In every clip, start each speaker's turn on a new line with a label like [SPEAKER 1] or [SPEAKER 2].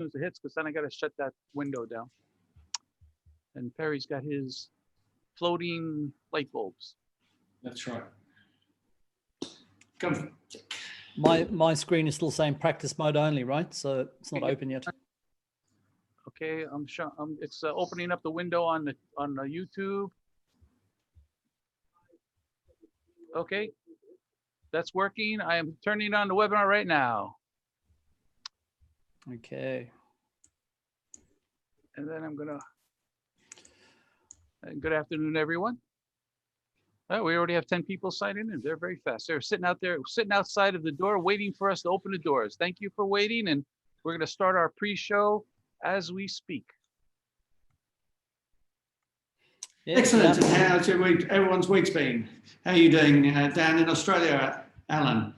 [SPEAKER 1] soon as it hits, because then I got to shut that window down. And Perry's got his floating light bulbs.
[SPEAKER 2] That's right. Come.
[SPEAKER 3] My screen is still saying practice mode only, right? So it's not open yet.
[SPEAKER 1] Okay, I'm sure it's opening up the window on the YouTube. Okay, that's working. I am turning on the webinar right now.
[SPEAKER 3] Okay.
[SPEAKER 1] And then I'm gonna. Good afternoon, everyone. Oh, we already have 10 people signing in. They're very fast. They're sitting out there, sitting outside of the door, waiting for us to open the doors. Thank you for waiting, and we're going to start our pre-show as we speak.
[SPEAKER 2] Yeah, excellent. And how's everyone's week's been? How are you doing down in Australia, Alan?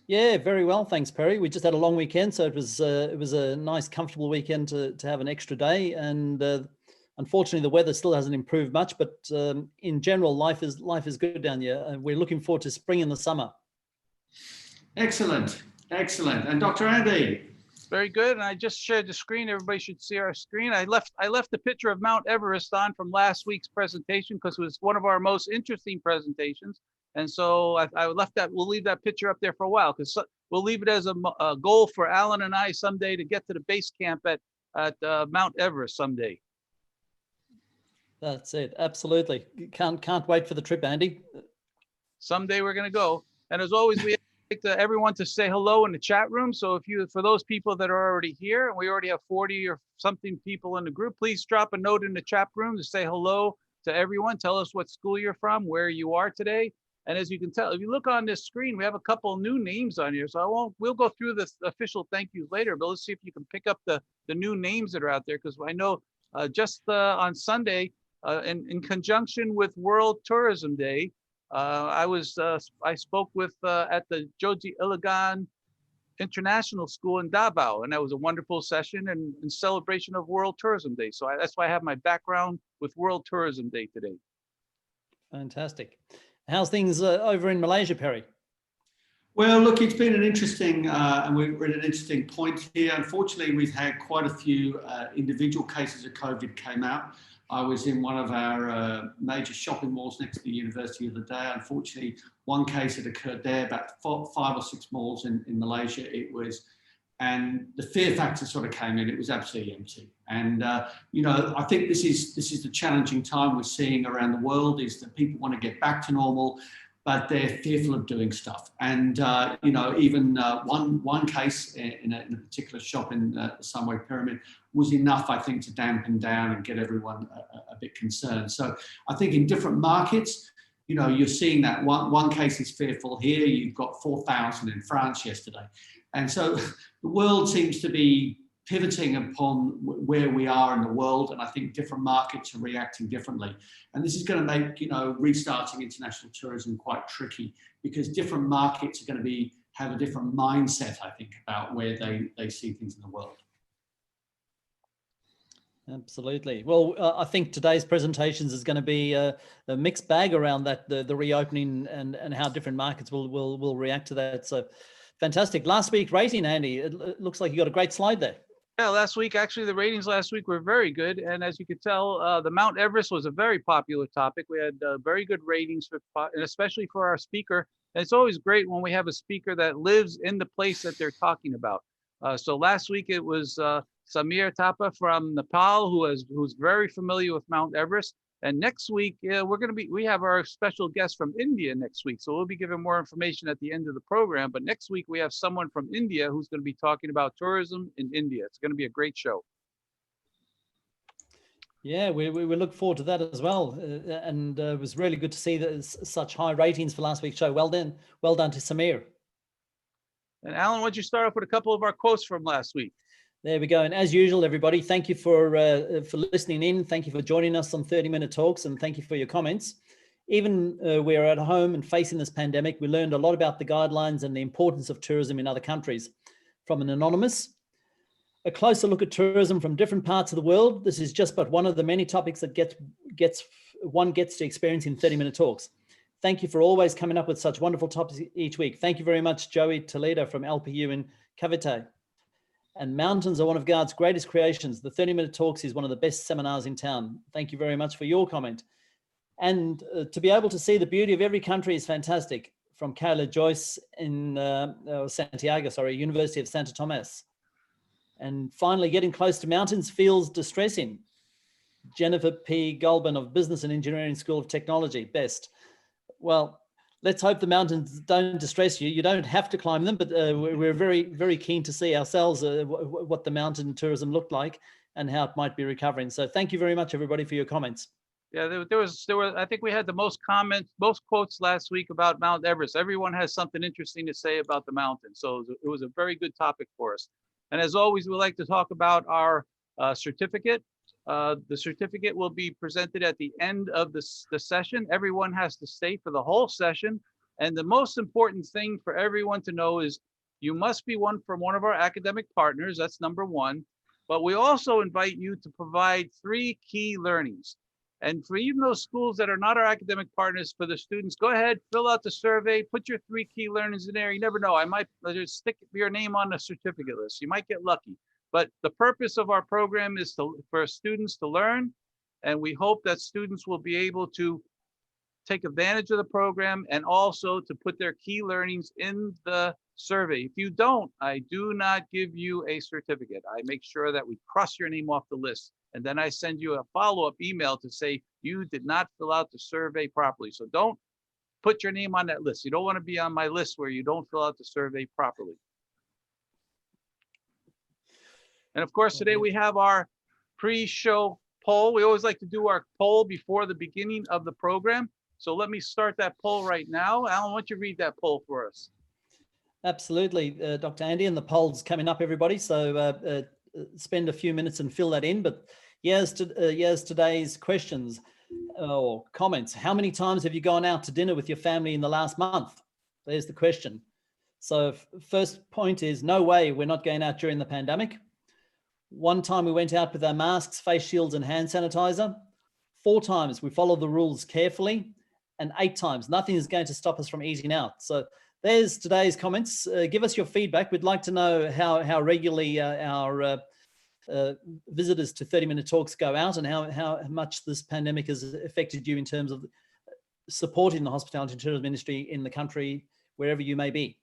[SPEAKER 3] Yeah, very well, thanks, Perry. We just had a long weekend, so it was a nice, comfortable weekend to have an extra day. And unfortunately, the weather still hasn't improved much, but in general, life is good down here. And we're looking forward to spring and the summer.
[SPEAKER 2] Excellent, excellent. And Dr. Andy?
[SPEAKER 1] Very good. And I just shared the screen. Everybody should see our screen. I left the picture of Mount Everest on from last week's presentation because it was one of our most interesting presentations. And so I left that. We'll leave that picture up there for a while because we'll leave it as a goal for Alan and I someday to get to the base camp at Mount Everest someday.
[SPEAKER 3] That's it. Absolutely. Can't wait for the trip, Andy.
[SPEAKER 1] Someday we're going to go. And as always, we like everyone to say hello in the chat room. So for those people that are already here, and we already have 40 or something people in the group, please drop a note in the chat room to say hello to everyone. Tell us what school you're from, where you are today. And as you can tell, if you look on this screen, we have a couple new names on here. So we'll go through the official thank yous later, but let's see if you can pick up the new names that are out there. Because I know just on Sunday, in conjunction with World Tourism Day, I spoke with at the Joji Iligan International School in Davao, and that was a wonderful session and in celebration of World Tourism Day. So that's why I have my background with World Tourism Day today.
[SPEAKER 3] Fantastic. How's things over in Malaysia, Perry?
[SPEAKER 2] Well, look, it's been an interesting, and we're at an interesting point here. Unfortunately, we've had quite a few individual cases of COVID came out. I was in one of our major shopping malls next to the university the other day. Unfortunately, one case had occurred there, about 5 or 6 malls in Malaysia. And the fear factor sort of came in. It was absolutely empty. And I think this is the challenging time we're seeing around the world, is that people want to get back to normal, but they're fearful of doing stuff. And even one case in a particular shop in the Sunway Pyramid was enough, I think, to dampen down and get everyone a bit concerned. So I think in different markets, you're seeing that one case is fearful here. You've got 4,000 in France yesterday. And so the world seems to be pivoting upon where we are in the world, and I think different markets are reacting differently. And this is going to make restarting international tourism quite tricky, because different markets are going to have a different mindset, I think, about where they see things in the world.
[SPEAKER 3] Absolutely. Well, I think today's presentations is going to be a mixed bag around that, the reopening and how different markets will react to that. So fantastic. Last week rating, Andy, it looks like you got a great slide there.
[SPEAKER 1] Yeah, last week, actually, the ratings last week were very good. And as you could tell, the Mount Everest was a very popular topic. We had very good ratings, and especially for our speaker. And it's always great when we have a speaker that lives in the place that they're talking about. So last week, it was Samir Thapa from Nepal, who's very familiar with Mount Everest. And next week, we have our special guest from India next week. So we'll be giving more information at the end of the program. But next week, we have someone from India who's going to be talking about tourism in India. It's going to be a great show.
[SPEAKER 3] Yeah, we look forward to that as well. And it was really good to see that such high ratings for last week's show. Well done to Samir.
[SPEAKER 1] And Alan, why don't you start off with a couple of our quotes from last week?
[SPEAKER 3] There we go. And as usual, everybody, thank you for listening in. Thank you for joining us on 30-Minute Talks, and thank you for your comments. Even we're at home and facing this pandemic, we learned a lot about the guidelines and the importance of tourism in other countries. From an anonymous, a closer look at tourism from different parts of the world. This is just but one of the many topics that one gets to experience in 30-Minute Talks. Thank you for always coming up with such wonderful topics each week. Thank you very much, Joey Toledo from LPU in Cavite. And mountains are one of God's greatest creations. The 30-minute talks is one of the best seminars in town. Thank you very much for your comment. And to be able to see the beauty of every country is fantastic. From Kayla Joyce in University of Santo Tomas. And finally, getting close to mountains feels distressing. Jennifer P. Goldman of Business and Engineering School of Technology, best. Well, let's hope the mountains don't distress you. You don't have to climb them, but we're very, very keen to see ourselves what the mountain tourism looked like and how it might be recovering. So thank you very much, everybody, for your comments.
[SPEAKER 1] Yeah, there were, I think we had the most comments, most quotes last week about Mount Everest. Everyone has something interesting to say about the mountain. So it was a very good topic for us. And as always, we like to talk about our certificate. The certificate will be presented at the end of the session. Everyone has to stay for the whole session. And the most important thing for everyone to know is you must be from one of our academic partners. That's number one. But we also invite you to provide 3 key learnings. And for even those schools that are not our academic partners, for the students, go ahead, fill out the survey, put your 3 key learnings in there. You never know, I might just stick your name on the certificate list. You might get lucky. But the purpose of our program is for students to learn. And we hope that students will be able to take advantage of the program and also to put their key learnings in the survey. If you don't, I do not give you a certificate. I make sure that we cross your name off the list. And then I send you a follow-up email to say you did not fill out the survey properly. So don't put your name on that list. You don't want to be on my list where you don't fill out the survey properly. And of course, today we have our pre-show poll. We always like to do our poll before the beginning of the program. So let me start that poll right now. Alan, why don't you read that poll for us?
[SPEAKER 3] Absolutely, Dr. Andy, and the poll's coming up, everybody. So spend a few minutes and fill that in. But here's today's questions or comments. How many times have you gone out to dinner with your family in the last month? There's the question. So first point is no way we're not going out during the pandemic. 1 time we went out with our masks, face shields and hand sanitizer. 4 times we followed the rules carefully. And 8 times nothing is going to stop us from eating out. So there's today's comments. Give us your feedback. We'd like to know how regularly our visitors to 30-minute talks go out and how much this pandemic has affected you in terms of supporting the hospitality and tourism industry in the country, wherever you may be.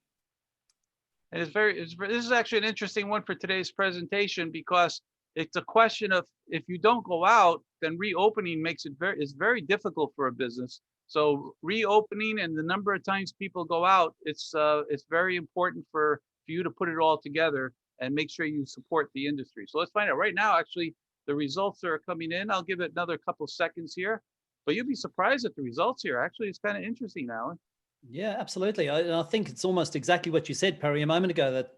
[SPEAKER 1] And this is actually an interesting one for today's presentation because it's a question of if you don't go out, then reopening is very difficult for a business. So reopening and the number of times people go out, it's very important for you to put it all together and make sure you support the industry. So let's find out right now. Actually, the results are coming in. I'll give it another couple seconds here, but you'll be surprised at the results here. Actually, it's kind of interesting now.
[SPEAKER 3] Yeah, absolutely. I think it's almost exactly what you said, Perry, a moment ago, that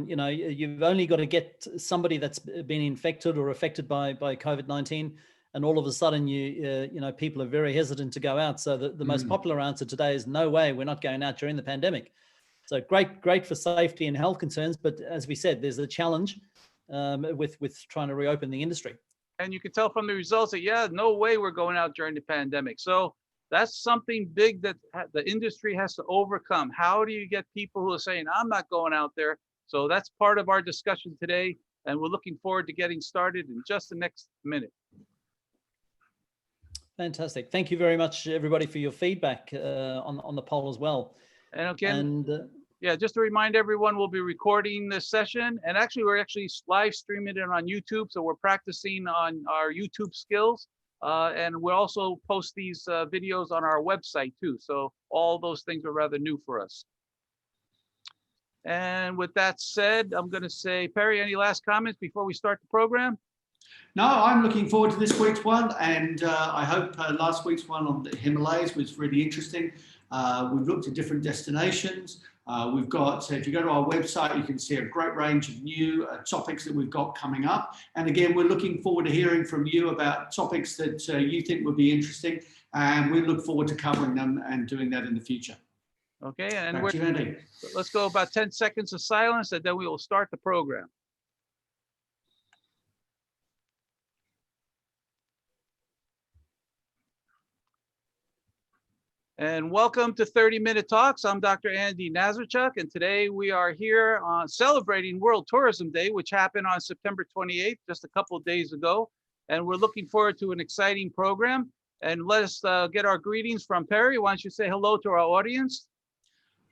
[SPEAKER 3] you've only got to get somebody that's been infected or affected by COVID-19, and all of a sudden people are very hesitant to go out. So the most popular answer today is no way, we're not going out during the pandemic. So great for safety and health concerns, but as we said, there's a challenge with trying to reopen the industry.
[SPEAKER 1] And you can tell from the results that no way we're going out during the pandemic. So that's something big that the industry has to overcome. How do you get people who are saying, I'm not going out there? So that's part of our discussion today. And we're looking forward to getting started in just the next minute.
[SPEAKER 3] Fantastic. Thank you very much, everybody, for your feedback on the poll as well.
[SPEAKER 1] And again, just to remind everyone, we'll be recording this session. And actually, we're live streaming it on YouTube. So we're practicing on our YouTube skills. And we'll also post these videos on our website too. So all those things are rather new for us. And with that said, I'm going to say, Perry, any last comments before we start the program?
[SPEAKER 2] No, I'm looking forward to this week's one, and I hope last week's one on the Himalayas was really interesting. We've looked at different destinations. We've got, if you go to our website, you can see a great range of new topics that we've got coming up. And again, we're looking forward to hearing from you about topics that you think would be interesting, and we look forward to covering them and doing that in the future.
[SPEAKER 1] Okay, and
[SPEAKER 2] let's
[SPEAKER 1] go about 10 seconds of silence, and then we will start the program. And welcome to 30-Minute Talks. I'm Dr. Andy Nazarchuk, and today we are here celebrating World Tourism Day, which happened on September 28th, just a couple of days ago. And we're looking forward to an exciting program. And let us get our greetings from Perry. Why don't you say hello to our audience?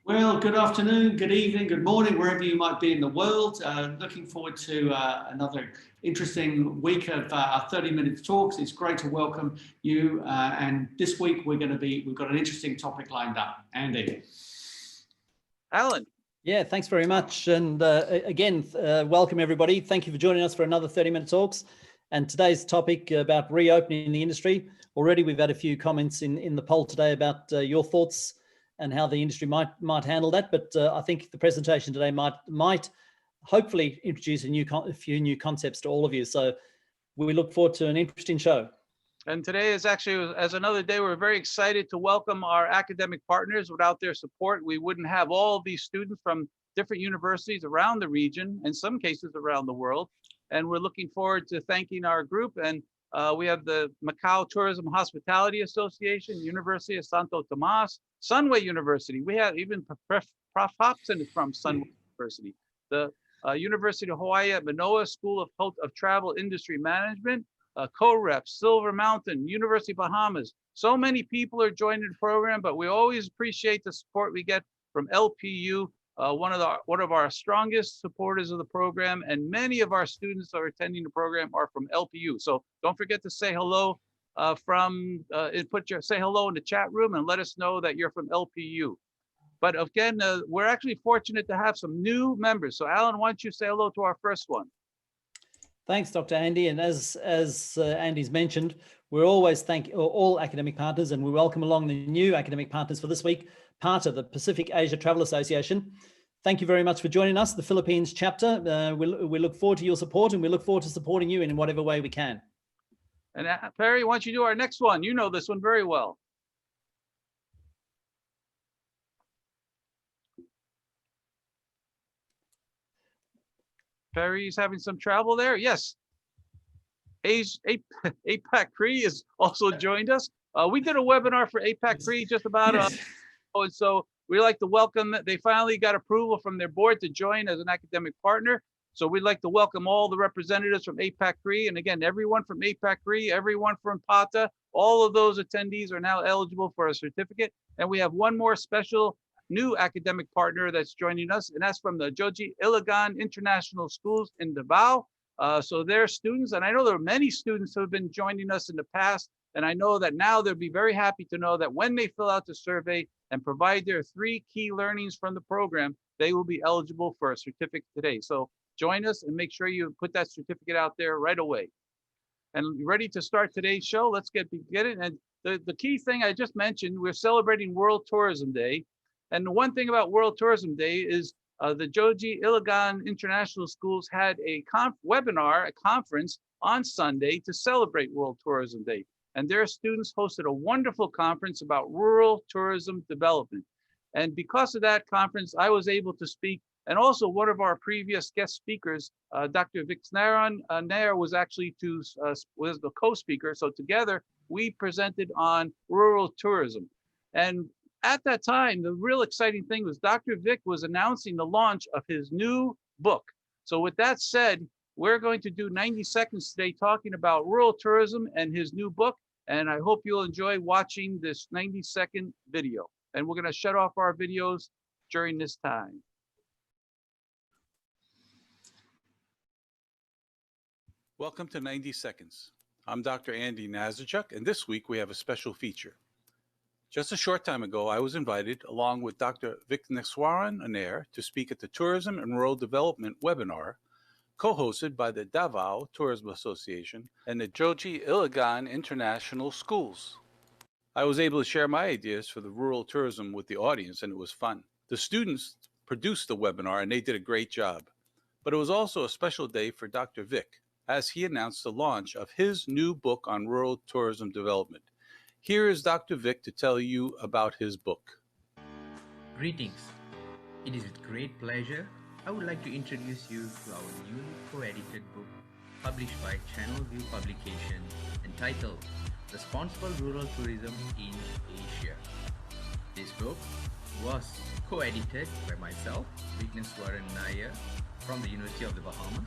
[SPEAKER 2] Well, good afternoon, good evening, good morning, wherever you might be in the world. Looking forward to another interesting week of our 30-minute talks. It's great to welcome you. And this week we've got an interesting topic lined up. Andy.
[SPEAKER 1] Alan.
[SPEAKER 3] Yeah, thanks very much. And again, welcome everybody. Thank you for joining us for another 30-minute talks. And today's topic about reopening the industry. Already we've had a few comments in the poll today about your thoughts and how the industry might handle that. But I think the presentation today might hopefully introduce a few new concepts to all of you. So we look forward to an interesting show.
[SPEAKER 1] And today is actually, as another day, we're very excited to welcome our academic partners. Without their support, we wouldn't have all these students from different universities around the region, in some cases around the world. And we're looking forward to thanking our group. And we have the Macau Tourism Hospitality Association, University of Santo Tomas, Sunway University. We have even Prof. Hobson is from Sunway University. The University of Hawaii at Manoa School of Travel Industry Management, CoRep, Silver Mountain, University of Bahamas. So many people are joining the program, but we always appreciate the support we get from LPU, one of our strongest supporters of the program, and many of our students that are attending the program are from LPU. So don't forget to say hello say hello in the chat room and let us know that you're from LPU. But again, we're actually fortunate to have some new members. So Alan, why don't you say hello to our first one?
[SPEAKER 3] Thanks, Dr. Andy. And as Andy's mentioned, we're always thank all academic partners, and we welcome along the new academic partners for this week, part of the Pacific Asia Travel Association. Thank you very much for joining us, the Philippines chapter. We look forward to your support, and we look forward to supporting you in whatever way we can.
[SPEAKER 1] And Perry, why don't you do our next one? You know this one very well. Perry's having some travel there. Yes. APAC CRE has also joined us. We did a webinar for APAC CRE just about and so we like to welcome that they finally got approval from their board to join as an academic partner. So we'd like to welcome all the representatives from APAC CRE. And again, everyone from APAC CRE, everyone from PATA, all of those attendees are now eligible for a certificate. And we have one more special new academic partner that's joining us, and that's from the Joji Iligan International Schools in Davao. So they're students, and I know there are many students who have been joining us in the past, and I know that now they'll be very happy to know that when they fill out the survey and provide their 3 key learnings from the program, they will be eligible for a certificate today. So join us and make sure you put that certificate out there right away. And ready to start today's show? Let's get beginning. And the key thing I just mentioned, we're celebrating World Tourism Day. And the one thing about World Tourism Day is the Joji Iligan International Schools had a conference on Sunday to celebrate World Tourism Day. And their students hosted a wonderful conference about rural tourism development. And because of that conference, I was able to speak. And also one of our previous guest speakers, Dr. Vixnaran Nair, was actually was the co-speaker. So together we presented on rural tourism. And at that time, the real exciting thing was Dr. Vic was announcing the launch of his new book. So with that said, we're going to do 90 seconds today talking about rural tourism and his new book. And I hope you'll enjoy watching this 90-second video. And we're going to shut off our videos during this time. Welcome to 90 Seconds. I'm Dr. Andy Nazarchuk, and this week we have a special feature. Just a short time ago, I was invited, along with Dr. Vixnaran Nair, to speak at the Tourism and Rural Development webinar, co-hosted by the Davao Tourism Association and the Joji Iligan International Schools. I was able to share my ideas for the rural tourism with the audience, and it was fun. The students produced the webinar, and they did a great job. But it was also a special day for Dr. Vic, as he announced the launch of his new book on rural tourism development. Here is Dr. Vic to tell you about his book.
[SPEAKER 4] Greetings. It is with great pleasure I would like to introduce you to our newly co-edited book published by Channel View Publication entitled Responsible Rural Tourism in Asia. This book was co-edited by myself, Vigneswaran Nair from the University of the Bahamas,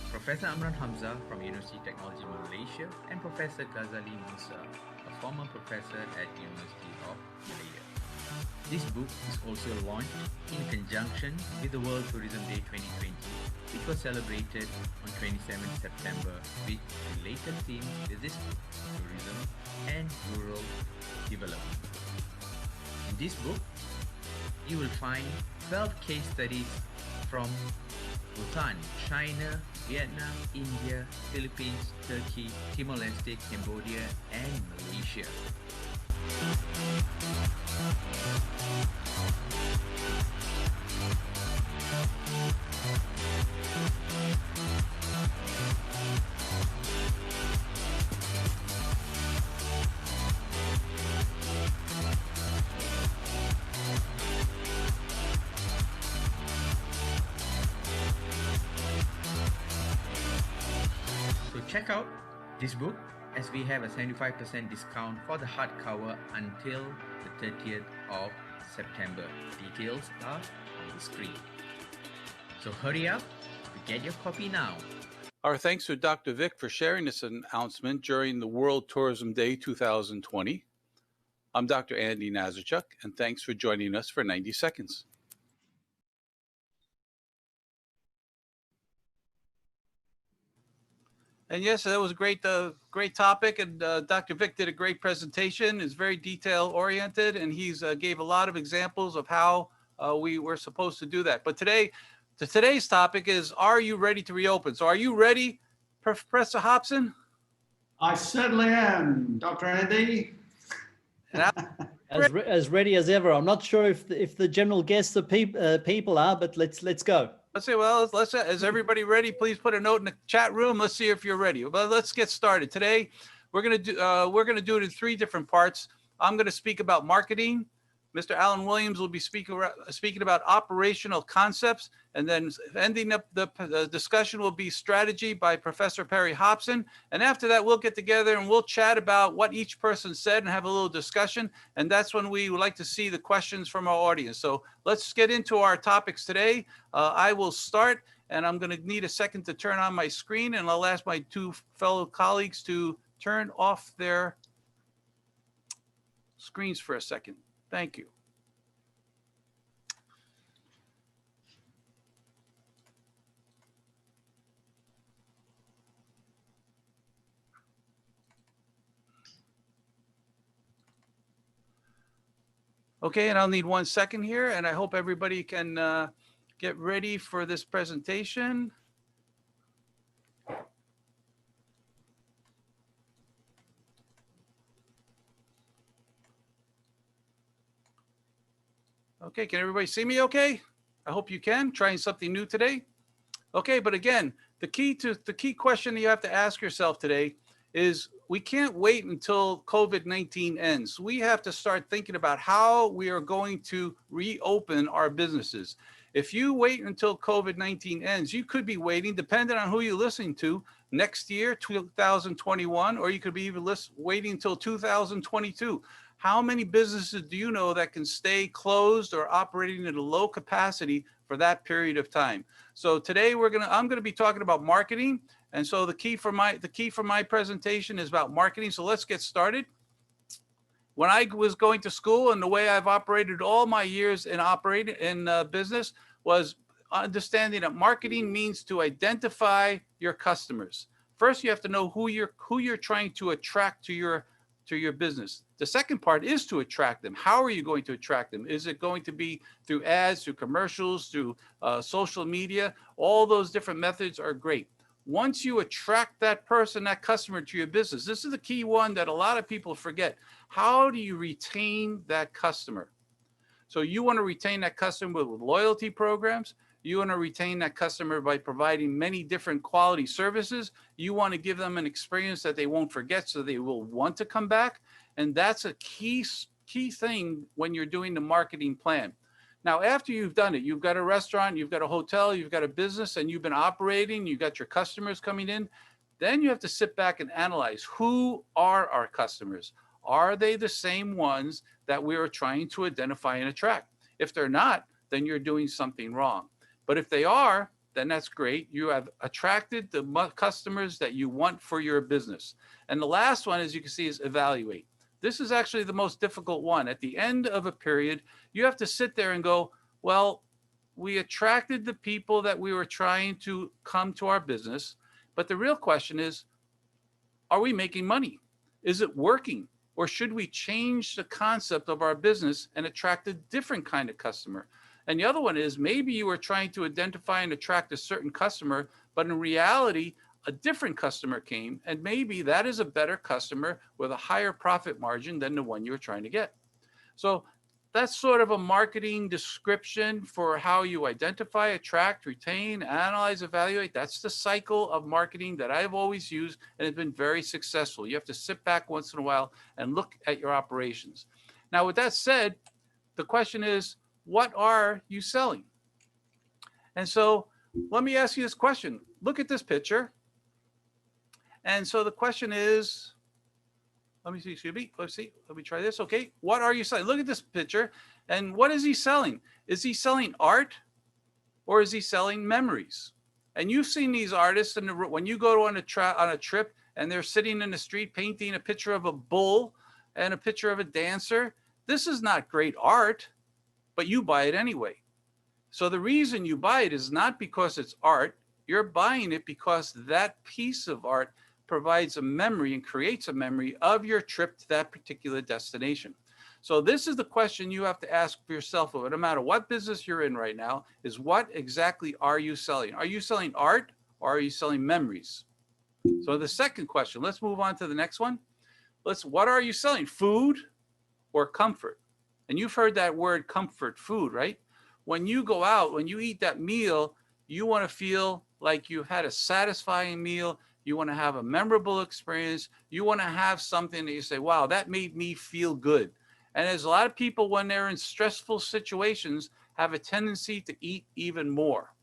[SPEAKER 4] Professor Amran Hamza from University of Technology Malaysia, and Professor Ghazali Musa, a former professor at University of Malaya. This book is also launched in conjunction with the World Tourism Day 2020, which was celebrated on 27th September with related themes business, tourism, and rural development. In this book, you will find 12 case studies from Bhutan, China, Vietnam, India, Philippines, Turkey, Timor-Leste, Cambodia, and Malaysia. So check out this book as we have a 75% discount for the hardcover until the 30th of September. Details are on the screen. So hurry up to get your copy now.
[SPEAKER 1] Our thanks to Dr. Vic for sharing this announcement during the World Tourism Day 2020. I'm Dr. Andy Nazarchuk, and thanks for joining us for 90 seconds. And yes, that was a great topic, and Dr. Vic did a great presentation. It's very detail oriented, and he's gave a lot of examples of how we were supposed to do that. But today's topic is, are you ready to reopen? So are you ready, Professor Hobson?
[SPEAKER 2] I certainly am, Dr. Andy.
[SPEAKER 3] As ready as ever. I'm not sure if the general guests of people are, but let's go.
[SPEAKER 1] Let's say, well, is everybody ready? Please put a note in the chat room. Let's see if you're ready. But let's get started. Today, we're gonna do it in 3 different parts. I'm gonna speak about marketing. Mr. Alan Williams will be speaking about operational concepts, and then ending up the discussion will be strategy by Professor Perry Hobson. And after that, we'll get together and we'll chat about what each person said and have a little discussion. And that's when we would like to see the questions from our audience. So let's get into our topics today. I will start, and I'm going to need a second to turn on my screen, and I'll ask my 2 fellow colleagues to turn off their screens for a second. Thank you. Okay, and I'll need 1 second here, and I hope everybody can get ready for this presentation. Okay, can everybody see me okay? I hope you can. Trying something new today. Okay, but again, the key question that you have to ask yourself today is, we can't wait until COVID-19 ends. We have to start thinking about how we are going to reopen our businesses. If you wait until COVID-19 ends, you could be waiting, depending on who you're listening to, next year, 2021, or you could be even waiting until 2022. How many businesses do you know that can stay closed or operating at a low capacity for that period of time? So today I'm gonna be talking about marketing, and so the key for my presentation is about marketing. So let's get started. When I was going to school, and the way I've operated all my years in business was understanding that marketing means to identify your customers. First, you have to know who you're trying to attract to your business. The second part is to attract them. How are you going to attract them? Is it going to be through ads, through commercials, through social media? All those different methods are great. Once you attract that person, that customer to your business, this is the key one that a lot of people forget. How do you retain that customer? So you want to retain that customer with loyalty programs. You want to retain that customer by providing many different quality services. You want to give them an experience that they won't forget, so they will want to come back. And that's a key thing when you're doing the marketing plan. Now, after you've done it, you've got a restaurant, you've got a hotel, you've got a business, and you've been operating, you've got your customers coming in. Then you have to sit back and analyze, who are our customers? Are they the same ones that we are trying to identify and attract? If they're not, then you're doing something wrong. But if they are, then that's great. You have attracted the customers that you want for your business. And the last one, as you can see, is evaluate. This is actually the most difficult one. At the end of a period, you have to sit there and go, well, we attracted the people that we were trying to come to our business. But the real question is, are we making money? Is it working? Or should we change the concept of our business and attract a different kind of customer? And the other one is, maybe you were trying to identify and attract a certain customer, but in reality, a different customer came, and maybe that is a better customer with a higher profit margin than the one you were trying to get. So that's sort of a marketing description for how you identify, attract, retain, analyze, evaluate. That's the cycle of marketing that I've always used and has been very successful. You have to sit back once in a while and look at your operations. Now, with that said, the question is, what are you selling? And so let me ask you this question. Look at this picture. And so the question is, let me see, let's see, let me try this. Okay, what are you selling? Look at this picture. And what is he selling? Is he selling art or is he selling memories? And you've seen these artists when you go on a trip and they're sitting in the street painting a picture of a bull and a picture of a dancer. This is not great art, but you buy it anyway. So the reason you buy it is not because it's art. You're buying it because that piece of art provides a memory and creates a memory of your trip to that particular destination. So this is the question you have to ask for yourself, no matter what business you're in right now, is what exactly are you selling? Are you selling art or are you selling memories? So the second question, let's move on to the next one. What are you selling? Food or comfort? And you've heard that word comfort food, right? When you go out, when you eat that meal, you want to feel like you had a satisfying meal. You want to have a memorable experience. You want to have something that you say, wow, that made me feel good. And there's a lot of people, when they're in stressful situations, have a tendency to eat even more.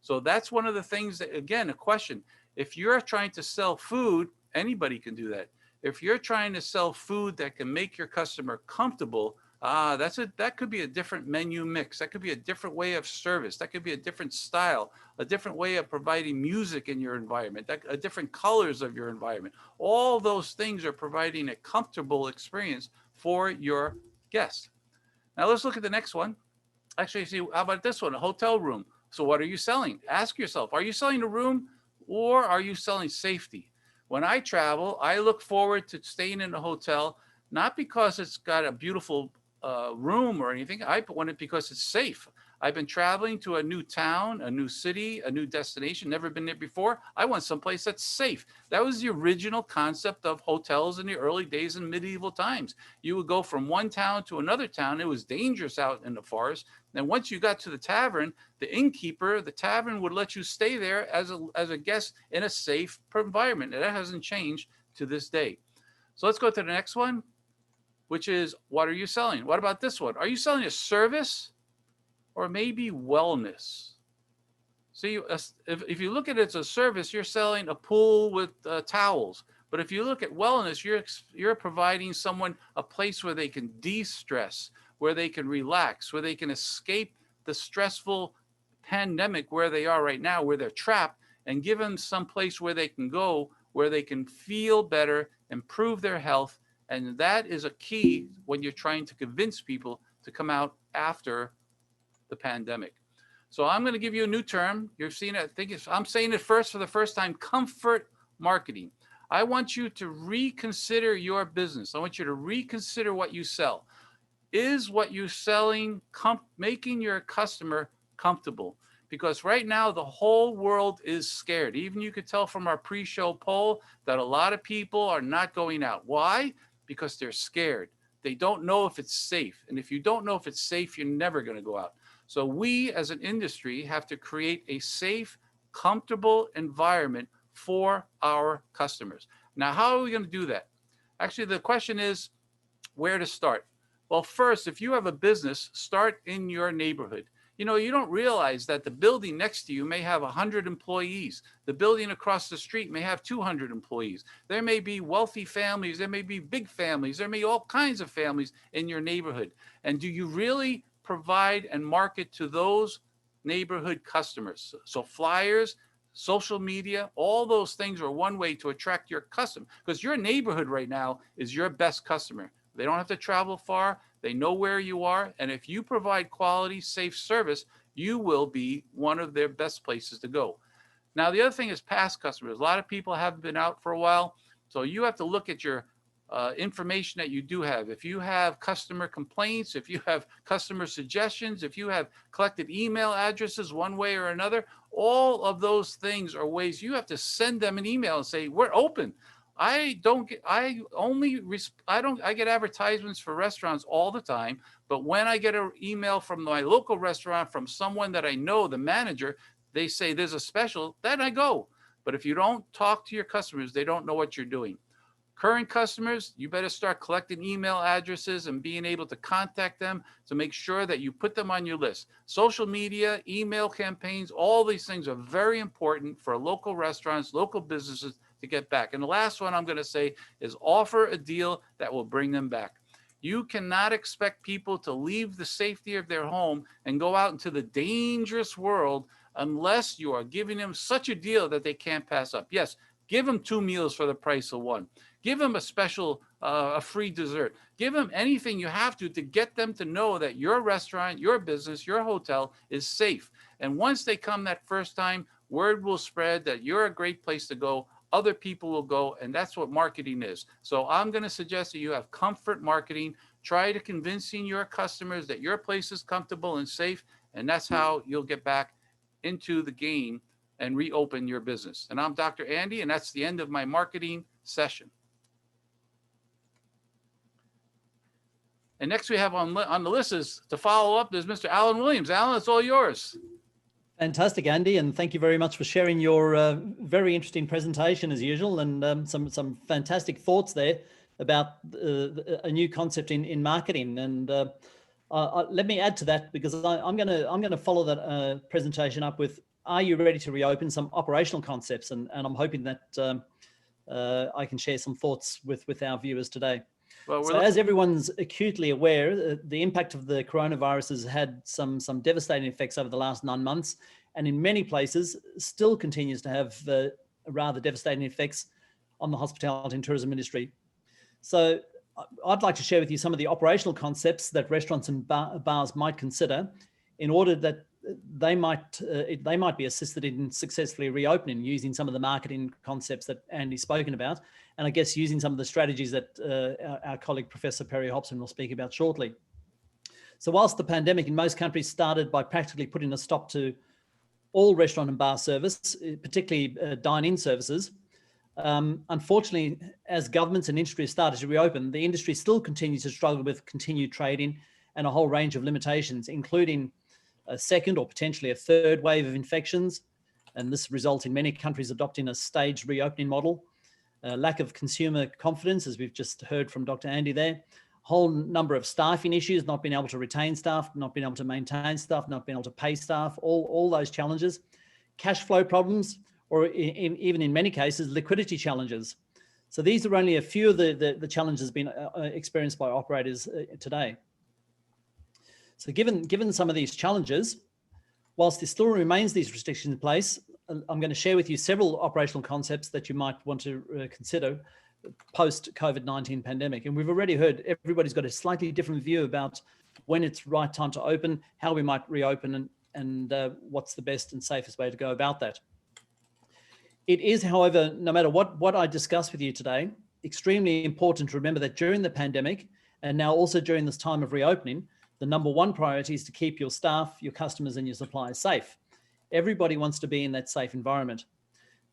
[SPEAKER 1] So that's one of the things that, again, a question. If you're trying to sell food, anybody can do that. If you're trying to sell food that can make your customer comfortable, that could be a different menu mix. That could be a different way of service. That could be a different style, a different way of providing music in your environment, a different colors of your environment. All those things are providing a comfortable experience for your guests. Now let's look at the next one. Actually, see, how about this one? A hotel room. So what are you selling? Ask yourself, are you selling a room or are you selling safety? When I travel, I look forward to staying in a hotel, not because it's got a beautiful room or anything. I want it because it's safe. I've been traveling to a new town, a new city, a new destination, never been there before. I want someplace that's safe. That was the original concept of hotels in the early days in medieval times. You would go from one town to another town. It was dangerous out in the forest. Then once you got to the tavern, the innkeeper, the tavern would let you stay there as a guest in a safe environment. And that hasn't changed to this day. So let's go to the next one, which is, what are you selling? What about this one? Are you selling a service or maybe wellness? See, if you look at it as a service, you're selling a pool with towels. But if you look at wellness, you're providing someone a place where they can de-stress, where they can relax, where they can escape the stressful pandemic where they are right now, where they're trapped, and give them some place where they can go, where they can feel better, improve their health. And that is a key when you're trying to convince people to come out after the pandemic. So I'm going to give you a new term. You've seen it. I'm saying it for the first time, comfort marketing. I want you to reconsider your business. I want you to reconsider what you sell. Is what you're selling making your customer comfortable? Because right now the whole world is scared. Even you could tell from our pre-show poll that a lot of people are not going out. Why? Because they're scared. They don't know if it's safe. And if you don't know if it's safe, you're never going to go out. So we as an industry have to create a safe, comfortable environment for our customers. Now, how are we going to do that? Actually, the question is where to start. Well, first, if you have a business, start in your neighborhood. You know, you don't realize that the building next to you may have 100 employees. The building across the street may have 200 employees. There may be wealthy families. There may be big families. There may be all kinds of families in your neighborhood. And do you really provide and market to those neighborhood customers? So flyers, social media, all those things are one way to attract your customer, because your neighborhood right now is your best customer. They don't have to travel far. They know where you are. And if you provide quality, safe service, you will be one of their best places to go. Now, the other thing is past customers. A lot of people haven't been out for a while. So you have to look at your information that you do have. If you have customer complaints, if you have customer suggestions, if you have collected email addresses one way or another, all of those things are ways you have to send them an email and say, we're open. I get advertisements for restaurants all the time, but when I get an email from my local restaurant from someone that I know, the manager, they say there's a special, then I go. But if you don't talk to your customers, they don't know what you're doing. Current customers, you better start collecting email addresses and being able to contact them to make sure that you put them on your list. Social media, email campaigns, all these things are very important for local restaurants, local businesses to get back. And the last one I'm going to say is offer a deal that will bring them back. You cannot expect people to leave the safety of their home and go out into the dangerous world unless you are giving them such a deal that they can't pass up. Yes, give them 2 meals for the price of 1. Give them a special, a free dessert. Give them anything you have to get them to know that your restaurant, your business, your hotel is safe. And once they come that first time, word will spread that you're a great place to go. Other people will go, and that's what marketing is. So I'm going to suggest that you have comfort marketing. Try to convincing your customers that your place is comfortable and safe, and that's how you'll get back into the game and reopen your business. And I'm Dr. Andy, and that's the end of my marketing session. And next we have on the list is to follow up is Mr. Alan Williams. Alan, it's all yours.
[SPEAKER 3] Fantastic, Andy, and thank you very much for sharing your very interesting presentation as usual, and some fantastic thoughts there about a new concept in marketing. And let me add to that, because I'm going to follow that presentation up with: are you ready to reopen? Some operational concepts, and I'm hoping that I can share some thoughts with our viewers today. Well, so as everyone's acutely aware, the impact of the coronavirus has had some devastating effects over the last 9 months, and in many places still continues to have rather devastating effects on the hospitality and tourism industry. So I'd like to share with you some of the operational concepts that restaurants and bars might consider in order that they might be assisted in successfully reopening, using some of the marketing concepts that Andy's spoken about, and I guess using some of the strategies that our colleague Professor Perry Hobson will speak about shortly. So whilst the pandemic in most countries started by practically putting a stop to all restaurant and bar service, particularly dine-in services, unfortunately, as governments and industry started to reopen, the industry still continues to struggle with continued trading and a whole range of limitations, including a second or potentially a third wave of infections. And this results in many countries adopting a staged reopening model. Lack of consumer confidence, as we've just heard from Dr. Andy there. Whole number of staffing issues, not being able to retain staff, not being able to maintain staff, not being able to pay staff, all those challenges. Cash flow problems, or even in many cases, liquidity challenges. So these are only a few of the challenges being experienced by operators today. So given some of these challenges, whilst there still remains these restrictions in place, I'm going to share with you several operational concepts that you might want to consider post-COVID-19 pandemic. And we've already heard everybody's got a slightly different view about when it's right time to open, how we might reopen, and what's the best and safest way to go about that. It is, however, no matter what I discuss with you today, extremely important to remember that during the pandemic, and now also during this time of reopening, the number one priority is to keep your staff, your customers, and your suppliers safe. Everybody wants to be in that safe environment.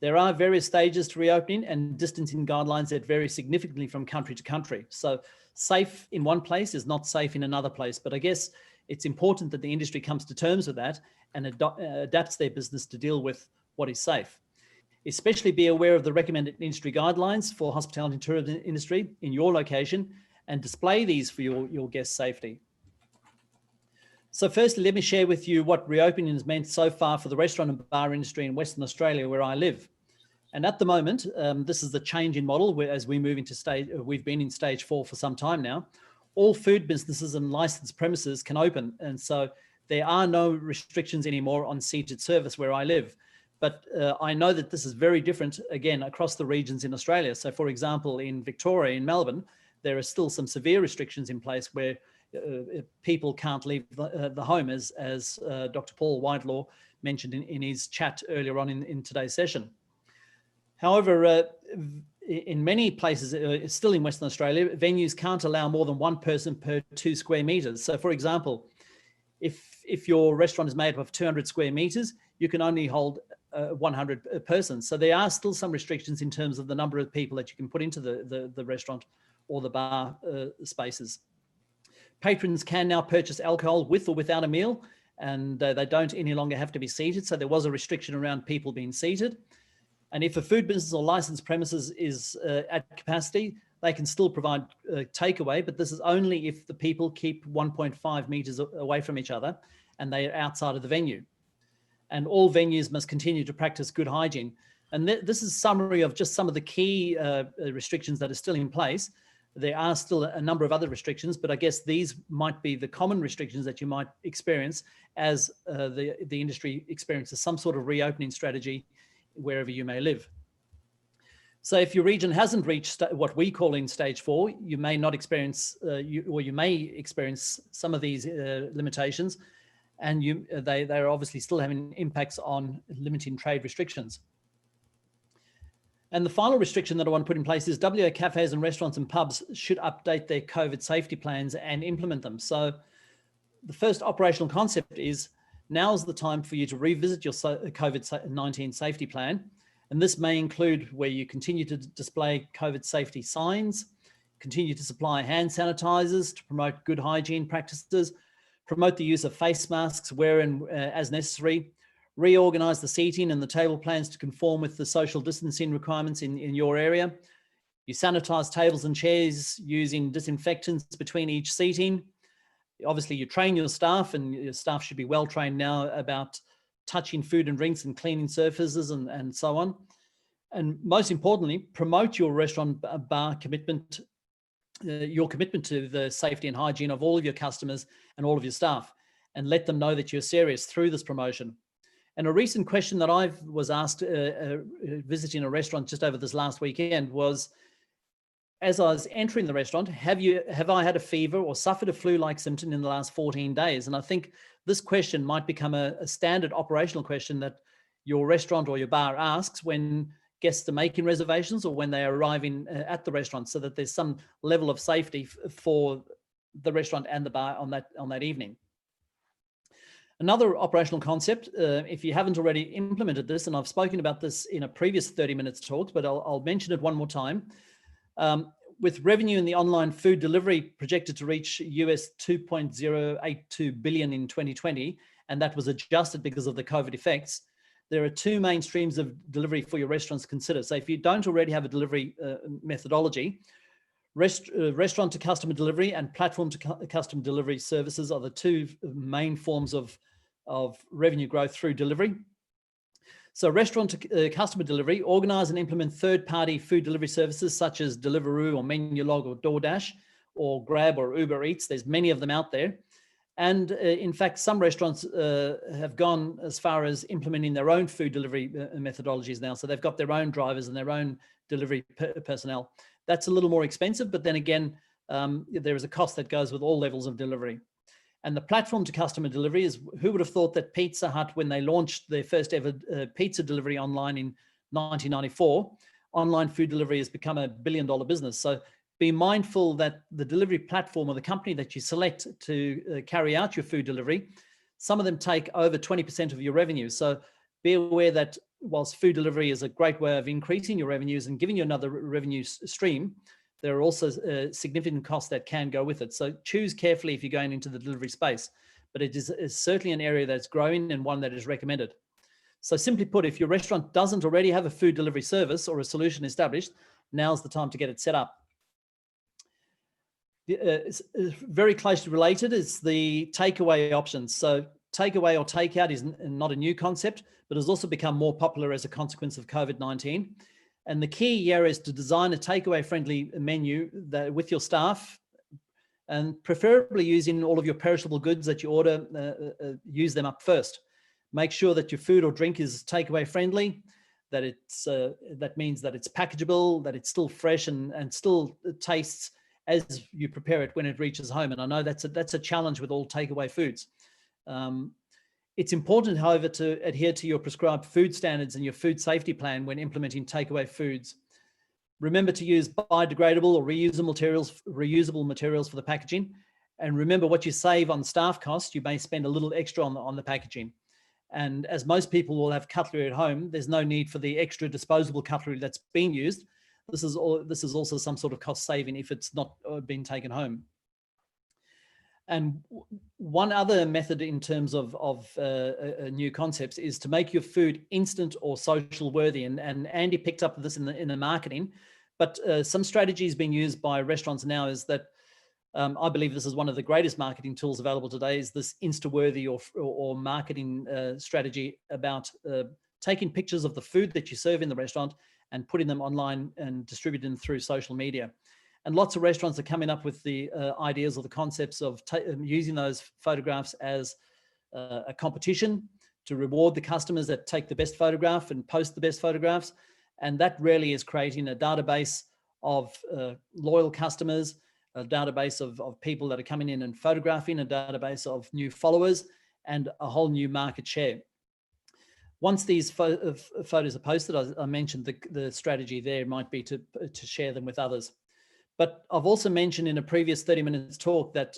[SPEAKER 3] There are various stages to reopening, and distancing guidelines that vary significantly from country to country. So safe in one place is not safe in another place. But I guess it's important that the industry comes to terms with that and adapts their business to deal with what is safe. Especially be aware of the recommended industry guidelines for hospitality and tourism industry in your location, and display these for your guest safety. So firstly, let me share with you what reopening has meant so far for the restaurant and bar industry in Western Australia, where I live. And at the moment, this is the change in model where as we move into stage, we've been in stage 4 for some time now. All food businesses and licensed premises can open. And so there are no restrictions anymore on seated service where I live. But I know that this is very different, again, across the regions in Australia. So for example, in Victoria, in Melbourne, there are still some severe restrictions in place where people can't leave the home, as Dr. Paul Whitelaw mentioned in his chat earlier on in today's session. However, in many places, still in Western Australia, venues can't allow more than one person per 2 square meters. So for example, if your restaurant is made up of 200 square meters, you can only hold 100 persons. So there are still some restrictions in terms of the number of people that you can put into the restaurant or the bar spaces. Patrons can now purchase alcohol with or without a meal, and they don't any longer have to be seated. So there was a restriction around people being seated. And if a food business or licensed premises is at capacity, they can still provide takeaway, but this is only if the people keep 1.5 meters away from each other and they are outside of the venue. And all venues must continue to practice good hygiene. And this is a summary of just some of the key restrictions that are still in place. There are still a number of other restrictions, but I guess these might be the common restrictions that you might experience as the industry experiences some sort of reopening strategy wherever you may live. So if your region hasn't reached what we call in stage 4, you may not experience, you may experience some of these limitations, and they're obviously still having impacts on limiting trade restrictions. And the final restriction that I want to put in place is WA cafes and restaurants and pubs should update their COVID safety plans and implement them. So the first operational concept is now's the time for you to revisit your COVID-19 safety plan. And this may include where you continue to display COVID safety signs, continue to supply hand sanitizers to promote good hygiene practices, promote the use of face masks where and as necessary, reorganize the seating and the table plans to conform with the social distancing requirements in your area. You sanitize tables and chairs using disinfectants between each seating. Obviously, you train your staff, and your staff should be well trained now about touching food and drinks and cleaning surfaces and so on. And most importantly, promote your restaurant bar commitment, your commitment to the safety and hygiene of all of your customers and all of your staff, and let them know that you're serious through this promotion. And a recent question that I was asked visiting a restaurant just over this last weekend was, as I was entering the restaurant, have I had a fever or suffered a flu-like symptom in the last 14 days? And I think this question might become a standard operational question that your restaurant or your bar asks when guests are making reservations or when they are arriving at the restaurant, so that there's some level of safety for the restaurant and the bar on that evening. Another operational concept, if you haven't already implemented this, and I've spoken about this in a previous 30 minutes talk, but I'll mention it one more time. With revenue in the online food delivery projected to reach US 2.082 billion in 2020, and that was adjusted because of the COVID effects, there are 2 main streams of delivery for your restaurants to consider. So if you don't already have a delivery methodology, restaurant to customer delivery and platform to customer delivery services are the 2 main forms of revenue growth through delivery. So restaurant to customer delivery, organize and implement third-party food delivery services such as Deliveroo or Menulog or DoorDash or Grab or Uber Eats. There's many of them out there. And in fact, some restaurants have gone as far as implementing their own food delivery methodologies now. So they've got their own drivers and their own delivery personnel. That's a little more expensive, but then again, there is a cost that goes with all levels of delivery. And the platform to customer delivery is, who would have thought that Pizza Hut, when they launched their first ever pizza delivery online in 1994, online food delivery has become a billion-dollar business. So be mindful that the delivery platform or the company that you select to carry out your food delivery, some of them take over 20% of your revenue. So be aware that whilst food delivery is a great way of increasing your revenues and giving you another revenue stream, there are also significant costs that can go with it. So choose carefully if you're going into the delivery space, but it is certainly an area that's growing and one that is recommended. So simply put, if your restaurant doesn't already have a food delivery service or a solution established, now's the time to get it set up. Very closely related is the takeaway options. So takeaway or takeout is not a new concept, but has also become more popular as a consequence of COVID-19. And the key here is to design a takeaway friendly menu that with your staff, and preferably using all of your perishable goods that you order, use them up first. Make sure that your food or drink is takeaway friendly, that it's that means that it's packageable, that it's still fresh and still tastes as you prepare it when it reaches home. And I know that's a challenge with all takeaway foods. It's important, however, to adhere to your prescribed food standards and your food safety plan when implementing takeaway foods. Remember to use biodegradable or reusable materials for the packaging. And remember, what you save on staff costs, you may spend a little extra on the packaging. And as most people will have cutlery at home, there's no need for the extra disposable cutlery that's being used. This is also some sort of cost saving if it's not been taken home. And one other method in terms of new concepts is to make your food instant or social worthy. And Andy picked up this in the marketing, but some strategies being used by restaurants now is that I believe this is one of the greatest marketing tools available today, is this Insta-worthy or marketing strategy about taking pictures of the food that you serve in the restaurant and putting them online and distributing them through social media. And lots of restaurants are coming up with the ideas or the concepts of using those photographs as a competition to reward the customers that take the best photograph and post the best photographs. And that really is creating a database of loyal customers, a database of people that are coming in and photographing, a database of new followers, and a whole new market share. Once these photos are posted, I mentioned the strategy there might be to share them with others. But I've also mentioned in a previous 30 minutes talk that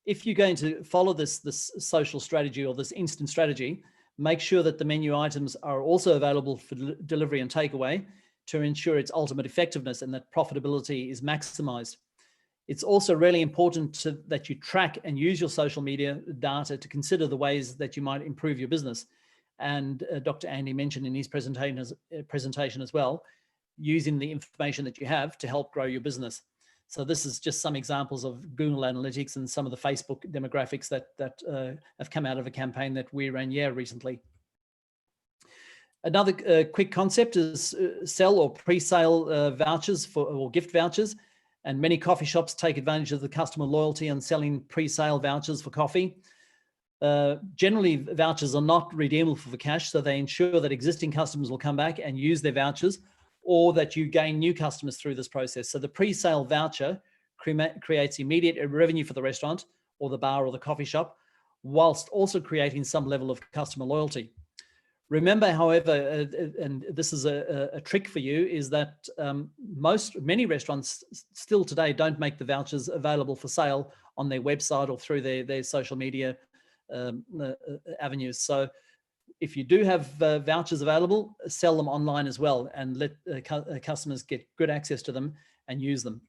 [SPEAKER 3] if you're going to follow this social strategy or this instant strategy, make sure that the menu items are also available for delivery and takeaway to ensure its ultimate effectiveness and that profitability is maximized. It's also really important that you track and use your social media data to consider the ways that you might improve your business. And Dr. Andy mentioned in his presentation as well, using the information that you have to help grow your business. So this is just some examples of Google Analytics and some of the Facebook demographics that have come out of a campaign that we ran recently. Another quick concept is sell or pre-sale vouchers or gift vouchers. And many coffee shops take advantage of the customer loyalty and selling pre-sale vouchers for coffee. Generally, vouchers are not redeemable for cash, so they ensure that existing customers will come back and use their vouchers, or that you gain new customers through this process. So the pre-sale voucher creates immediate revenue for the restaurant or the bar or the coffee shop, whilst also creating some level of customer loyalty. Remember, however, and this is a trick for you, is that many restaurants still today don't make the vouchers available for sale on their website or through their social media avenues. So if you do have vouchers available, sell them online as well and let customers get good access to them and use them.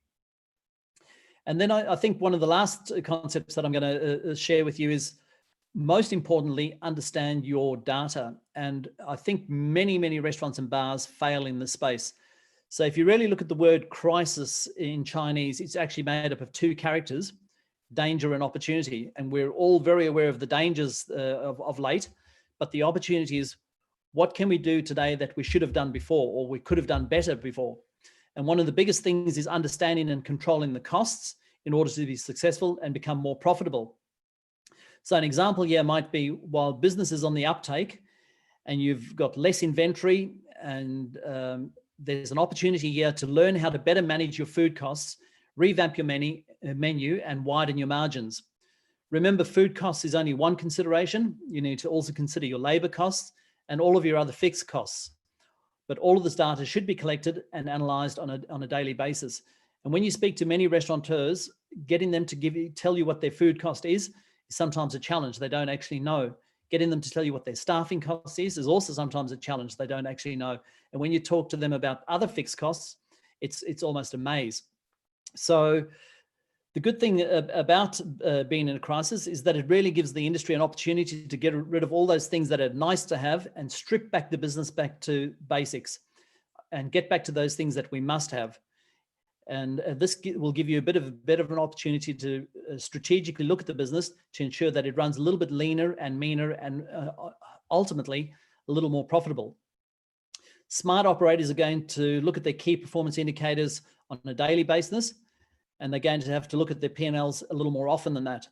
[SPEAKER 3] And then I think one of the last concepts that I'm going to share with you is, most importantly, understand your data. And I think many restaurants and bars fail in this space. So if you really look at the word crisis in Chinese, it's actually made up of two characters, danger and opportunity. And we're all very aware of the dangers of late, but the opportunity is, what can we do today that we should have done before, or we could have done better before? And one of the biggest things is understanding and controlling the costs in order to be successful and become more profitable. So an example here might be, while business is on the uptake and you've got less inventory, and there's an opportunity here to learn how to better manage your food costs, revamp your menu and widen your margins. Remember, food costs is only one consideration. You need to also consider your labor costs and all of your other fixed costs. But all of this data should be collected and analyzed on a daily basis. And when you speak to many restaurateurs, getting them to tell you what their food cost is sometimes a challenge. They don't actually know. Getting them to tell you what their staffing cost is also sometimes a challenge. They don't actually know. And when you talk to them about other fixed costs, it's almost a maze. So the good thing about being in a crisis is that it really gives the industry an opportunity to get rid of all those things that are nice to have and strip back the business back to basics and get back to those things that we must have. And this will give you a bit of an opportunity to strategically look at the business to ensure that it runs a little bit leaner and meaner and ultimately a little more profitable. Smart operators are going to look at their key performance indicators on a daily basis, and they're going to have to look at their P&Ls a little more often than that.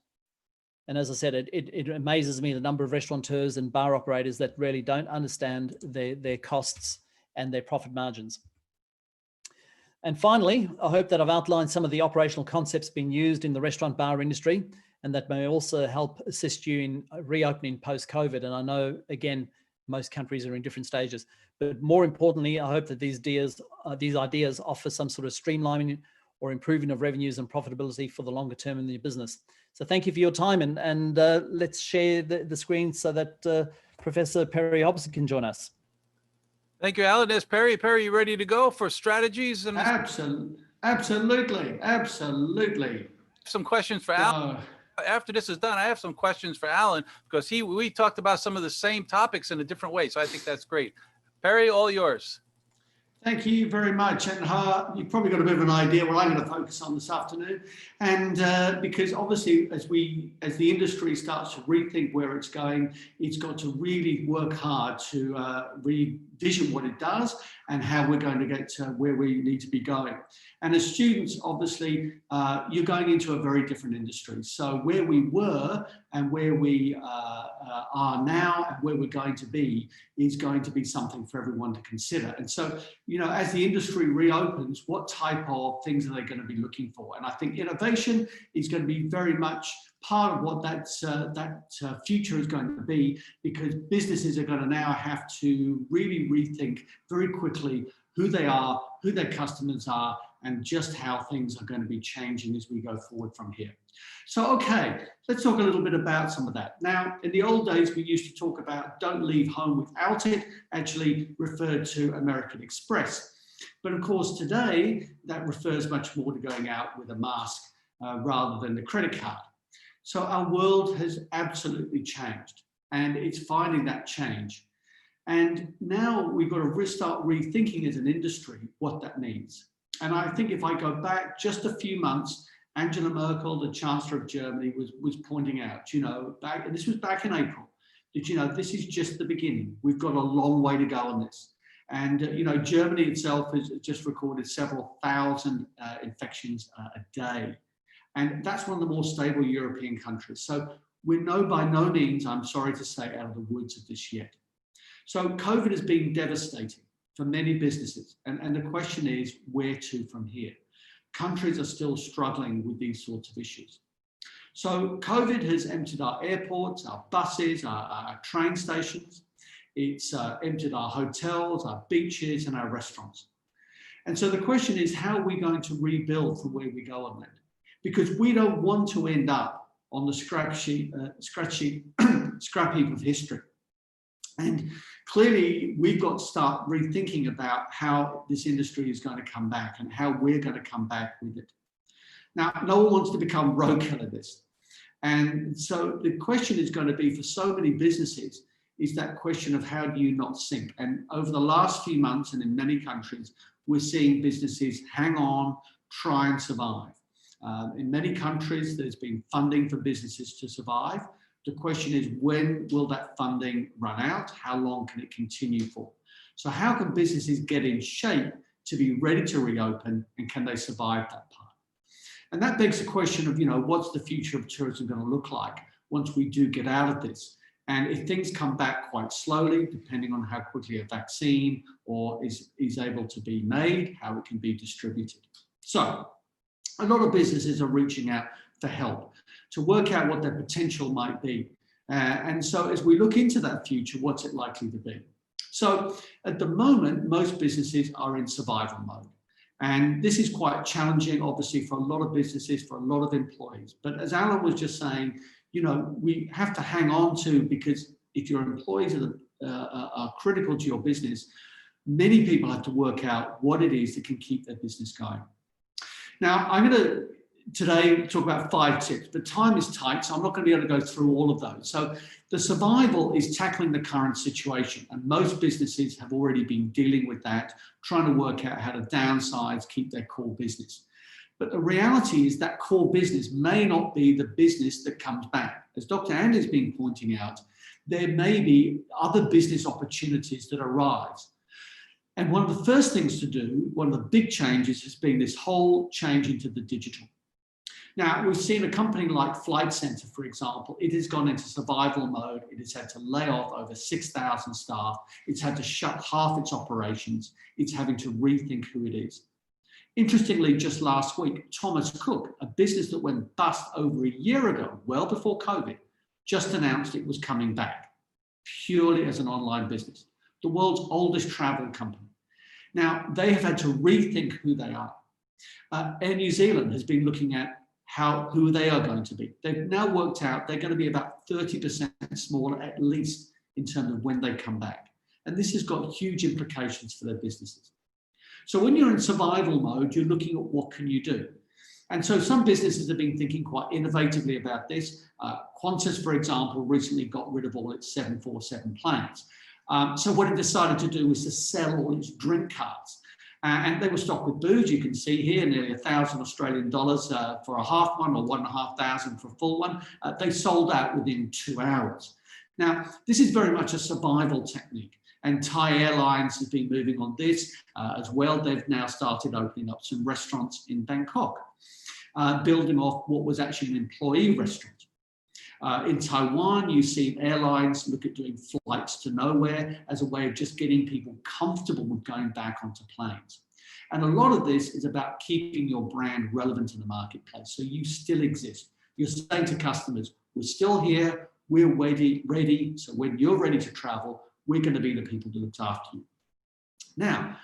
[SPEAKER 3] And as I said, it amazes me the number of restaurateurs and bar operators that really don't understand their costs and their profit margins. And finally, I hope that I've outlined some of the operational concepts being used in the restaurant bar industry, and that may also help assist you in reopening post-COVID. And I know, again, most countries are in different stages, but more importantly, I hope that these ideas offer some sort of streamlining or improving of revenues and profitability for the longer term in your business. So thank you for your time, and let's share the screen so that Professor Perry Hobson can join us.
[SPEAKER 1] Thank you, Alan. There's Perry. Perry, you ready to go for strategies? And
[SPEAKER 2] Absolutely.
[SPEAKER 1] some questions for Alan. After this is done, I have some questions for Alan, because we talked about some of the same topics in a different way. So I think that's great. Perry, all yours.
[SPEAKER 2] Thank you very much. And you've probably got a bit of an idea what I'm going to focus on this afternoon. And because obviously as the industry starts to rethink where it's going, it's got to really work hard to revision what it does and how we're going to get to where we need to be going. And as students, obviously, you're going into a very different industry. So where we were and where we are now and where we're going to be is going to be something for everyone to consider. And so, you know, as the industry reopens, what type of things are they going to be looking for? And I think innovation is going to be very much part of what that future is going to be, because businesses are going to now have to really rethink very quickly who they are, who their customers are, and just how things are going to be changing as we go forward from here. So, okay, let's talk a little bit about some of that. Now, in the old days, we used to talk about don't leave home without it, actually referred to American Express. But of course, today, that refers much more to going out with a mask rather than the credit card. So our world has absolutely changed, and it's finding that change. And now we've got to start rethinking as an industry what that means. And I think if I go back just a few months, Angela Merkel, the Chancellor of Germany, was pointing out, you know, and this was back in April, that, you know, this is just the beginning. We've got a long way to go on this. And, you know, Germany itself has just recorded several thousand infections a day. And that's one of the more stable European countries. So we're by no means, I'm sorry to say, out of the woods of this yet. So COVID has been devastating for many businesses. And the question is, where to from here? Countries are still struggling with these sorts of issues. So COVID has emptied our airports, our buses, our train stations. It's emptied our hotels, our beaches, and our restaurants. And so the question is, how are we going to rebuild from where we go on that? Because we don't want to end up on the scrap heap of history. And clearly, we've got to start rethinking about how this industry is going to come back and how we're going to come back with it. Now, no one wants to become roadkill of this. And so the question is going to be for so many businesses is that question of how do you not sink? And over the last few months and in many countries, we're seeing businesses hang on, try and survive. In many countries, there's been funding for businesses to survive. The question is, when will that funding run out? How long can it continue for? So how can businesses get in shape to be ready to reopen, and can they survive that part? And that begs the question of, you know, what's the future of tourism going to look like once we do get out of this? And if things come back quite slowly, depending on how quickly a vaccine is able to be made, how it can be distributed. So a lot of businesses are reaching out for help to work out what their potential might be. And so as we look into that future, what's it likely to be? So at the moment, most businesses are in survival mode. And this is quite challenging, obviously, for a lot of businesses, for a lot of employees. But as Alan was just saying, you know, we have to hang on to, because if your employees are critical to your business, many people have to work out what it is that can keep their business going. Now, I'm going to today talk about 5 tips, but time is tight, so I'm not going to be able to go through all of those. So the survival is tackling the current situation, and most businesses have already been dealing with that, trying to work out how to downsize, keep their core business. But the reality is that core business may not be the business that comes back. As Dr. Andy's been pointing out, there may be other business opportunities that arise. And one of the first things to do, one of the big changes has been this whole change into the digital. Now, we've seen a company like Flight Centre, for example, it has gone into survival mode. It has had to lay off over 6,000 staff. It's had to shut half its operations. It's having to rethink who it is. Interestingly, just last week, Thomas Cook, a business that went bust over a year ago, well before COVID, just announced it was coming back, purely as an online business, the world's oldest travel company. Now, they have had to rethink who they are. Air New Zealand has been looking at who they are going to be. They've now worked out they're going to be about 30% smaller, at least, in terms of when they come back. And this has got huge implications for their businesses. So when you're in survival mode, you're looking at what can you do. And so some businesses have been thinking quite innovatively about this. Qantas, for example, recently got rid of all its 747 planes. So what it decided to do was to sell all its drink cards. And they were stocked with booze. You can see here, nearly $1,000 Australian for a half one, or 1,500 for a full one. They sold out within 2 hours. Now, this is very much a survival technique. And Thai Airlines has been moving on this as well. They've now started opening up some restaurants in Bangkok, building off what was actually an employee restaurant. In Taiwan, you see airlines look at doing flights to nowhere as a way of just getting people comfortable with going back onto planes. And a lot of this is about keeping your brand relevant in the marketplace, so you still exist. You're saying to customers, we're still here, we're ready, so when you're ready to travel, we're going to be the people that look after you. Now,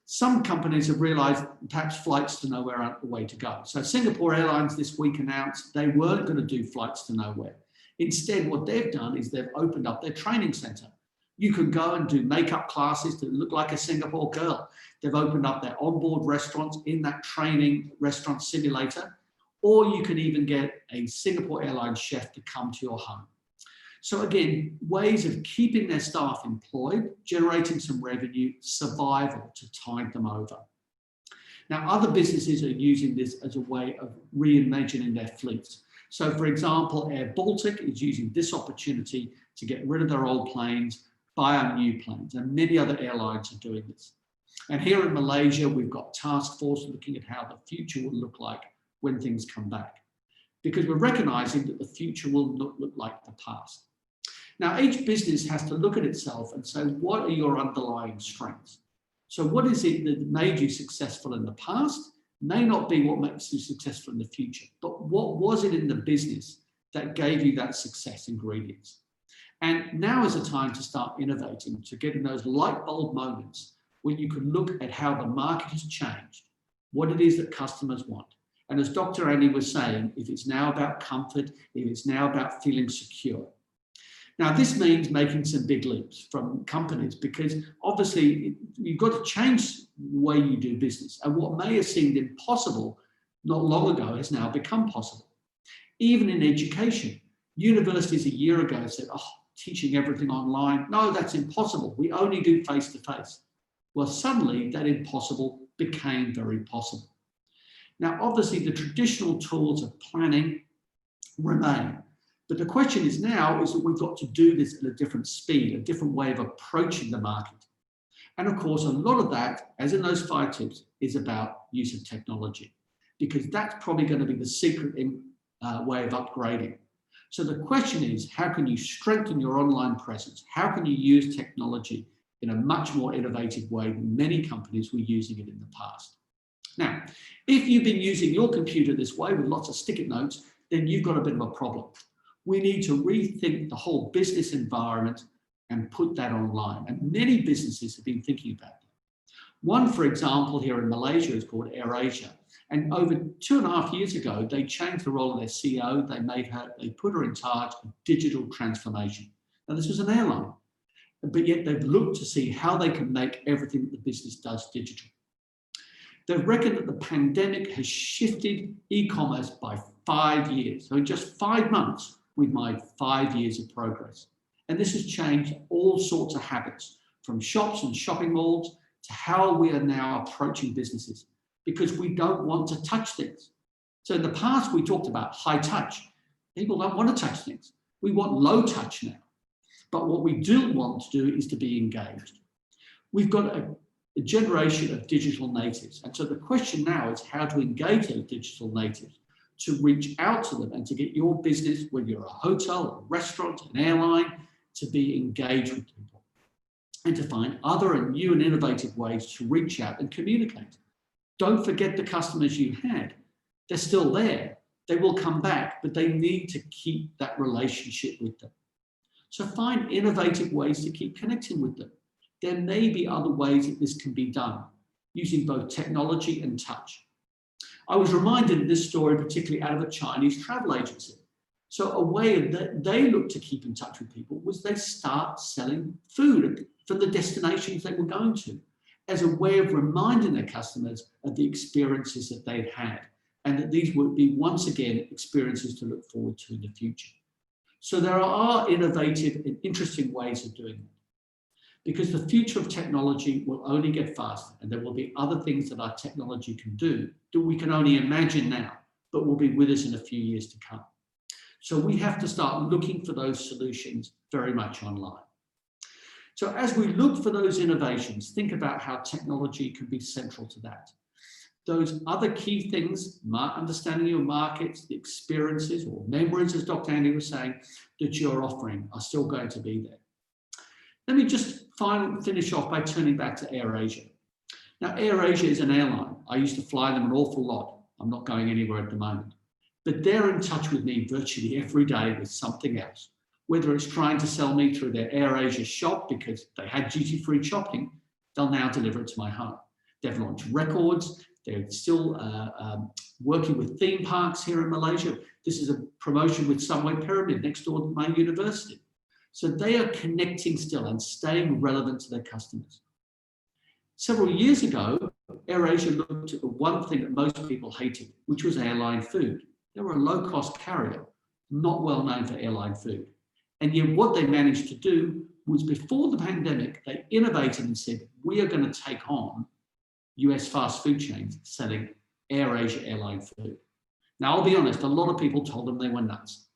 [SPEAKER 2] some companies have realized perhaps flights to nowhere aren't the way to go. So Singapore Airlines this week announced they weren't going to do flights to nowhere. Instead, what they've done is they've opened up their training center. You can go and do makeup classes to look like a Singapore girl. They've opened up their onboard restaurants in that training restaurant simulator, or you can even get a Singapore Airlines chef to come to your home. So again, ways of keeping their staff employed, generating some revenue, survival to tide them over. Now, other businesses are using this as a way of reimagining their fleets. So for example, Air Baltic is using this opportunity to get rid of their old planes, buy up new planes, and many other airlines are doing this. And here in Malaysia, we've got Task Force looking at how the future will look like when things come back, because we're recognizing that the future will not look like the past. Now, each business has to look at itself and say, what are your underlying strengths? So what is it that made you successful in the past? May not be what makes you successful in the future, but what was it in the business that gave you that success ingredients? And now is the time to start innovating, to get in those light bulb moments when you can look at how the market has changed, what it is that customers want. And as Dr. Andy was saying, if it's now about comfort, if it's now about feeling secure. Now, this means making some big leaps from companies, because obviously you've got to change the way you do business. And what may have seemed impossible not long ago has now become possible. Even in education, universities a year ago said, oh, teaching everything online. No, that's impossible. We only do face-to-face. Well, suddenly that impossible became very possible. Now, obviously the traditional tools of planning remain. But the question is now is that we've got to do this at a different speed, a different way of approaching the market. And of course, a lot of that, as in those 5 tips, is about use of technology, because that's probably going to be the secret way of upgrading. So the question is, how can you strengthen your online presence? How can you use technology in a much more innovative way than many companies were using it in the past? Now, if you've been using your computer this way with lots of sticky notes, then you've got a bit of a problem. We need to rethink the whole business environment and put that online. And many businesses have been thinking about that. One, for example, here in Malaysia is called AirAsia. And over 2.5 years ago, they changed the role of their CEO. They put her in charge of digital transformation. Now, this was an airline, but yet they've looked to see how they can make everything that the business does digital. They reckon that the pandemic has shifted e-commerce by 5 years. So in just 5 months, we've made 5 years of progress. And this has changed all sorts of habits, from shops and shopping malls to how we are now approaching businesses, because we don't want to touch things. So in the past, we talked about high touch. People don't want to touch things. We want low touch now. But what we do want to do is to be engaged. We've got a generation of digital natives. And so the question now is how to engage those digital natives, to reach out to them and to get your business, whether you're a hotel, a restaurant, an airline, to be engaged with people and to find other and new and innovative ways to reach out and communicate. Don't forget the customers you had. They're still there. They will come back, but they need to keep that relationship with them. So find innovative ways to keep connecting with them. There may be other ways that this can be done using both technology and touch. I was reminded of this story, particularly out of a Chinese travel agency. So a way that they looked to keep in touch with people was they start selling food for the destinations they were going to, as a way of reminding their customers of the experiences that they'd had, and that these would be, once again, experiences to look forward to in the future. So there are innovative and interesting ways of doing that, because the future of technology will only get faster, and there will be other things that our technology can do that we can only imagine now, but will be with us in a few years to come. So we have to start looking for those solutions very much online. So as we look for those innovations, think about how technology can be central to that. Those other key things, understanding your markets, the experiences or memories, as Dr. Andy was saying, that you're offering are still going to be there. Let me just finish off by turning back to AirAsia. Now, AirAsia is an airline. I used to fly them an awful lot. I'm not going anywhere at the moment. But they're in touch with me virtually every day with something else, whether it's trying to sell me through their AirAsia shop because they had duty-free shopping, they'll now deliver it to my home. They've launched records. They're still working with theme parks here in Malaysia. This is a promotion with Sunway Pyramid next door to my university. So they are connecting still and staying relevant to their customers. Several years ago, AirAsia looked at the one thing that most people hated, which was airline food. They were a low-cost carrier, not well known for airline food. And yet what they managed to do was, before the pandemic, they innovated and said, we are going to take on US fast food chains selling AirAsia airline food. Now, I'll be honest, a lot of people told them they were nuts,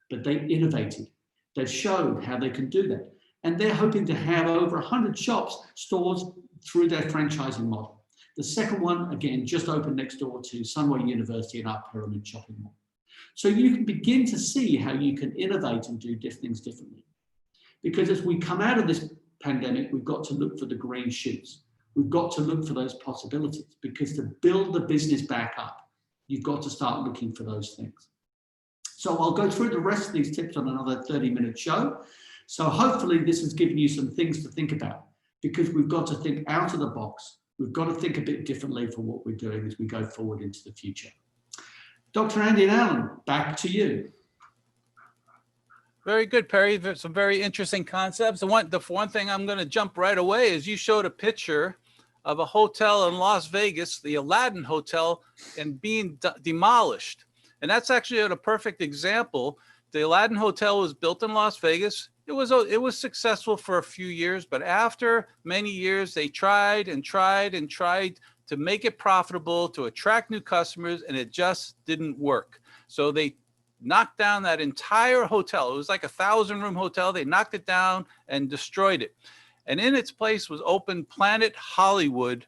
[SPEAKER 2] but they innovated. They've shown how they can do that. And they're hoping to have over 100 shops, stores through their franchising model. The second one, again, just opened next door to Sunway University and our Pyramid Shopping Mall. So you can begin to see how you can innovate and do things differently. Because as we come out of this pandemic, we've got to look for the green shoots. We've got to look for those possibilities, because to build the business back up, you've got to start looking for those things. So I'll go through the rest of these tips on another 30-minute show. So hopefully this has given you some things to think about, because we've got to think out of the box. We've got to think a bit differently for what we're doing as we go forward into the future. Dr. Andy and Alan, back to you.
[SPEAKER 1] Very good, Perry. There's some very interesting concepts. The one thing I'm going to jump right away is you showed a picture of a hotel in Las Vegas, the Aladdin Hotel, and being demolished. And that's actually a perfect example. The Aladdin Hotel was built in Las Vegas. It was successful for a few years, but after many years, they tried and tried and tried to make it profitable, to attract new customers, and it just didn't work. So they knocked down that entire hotel. It was like a 1,000-room hotel. They knocked it down and destroyed it. And in its place was opened Planet Hollywood,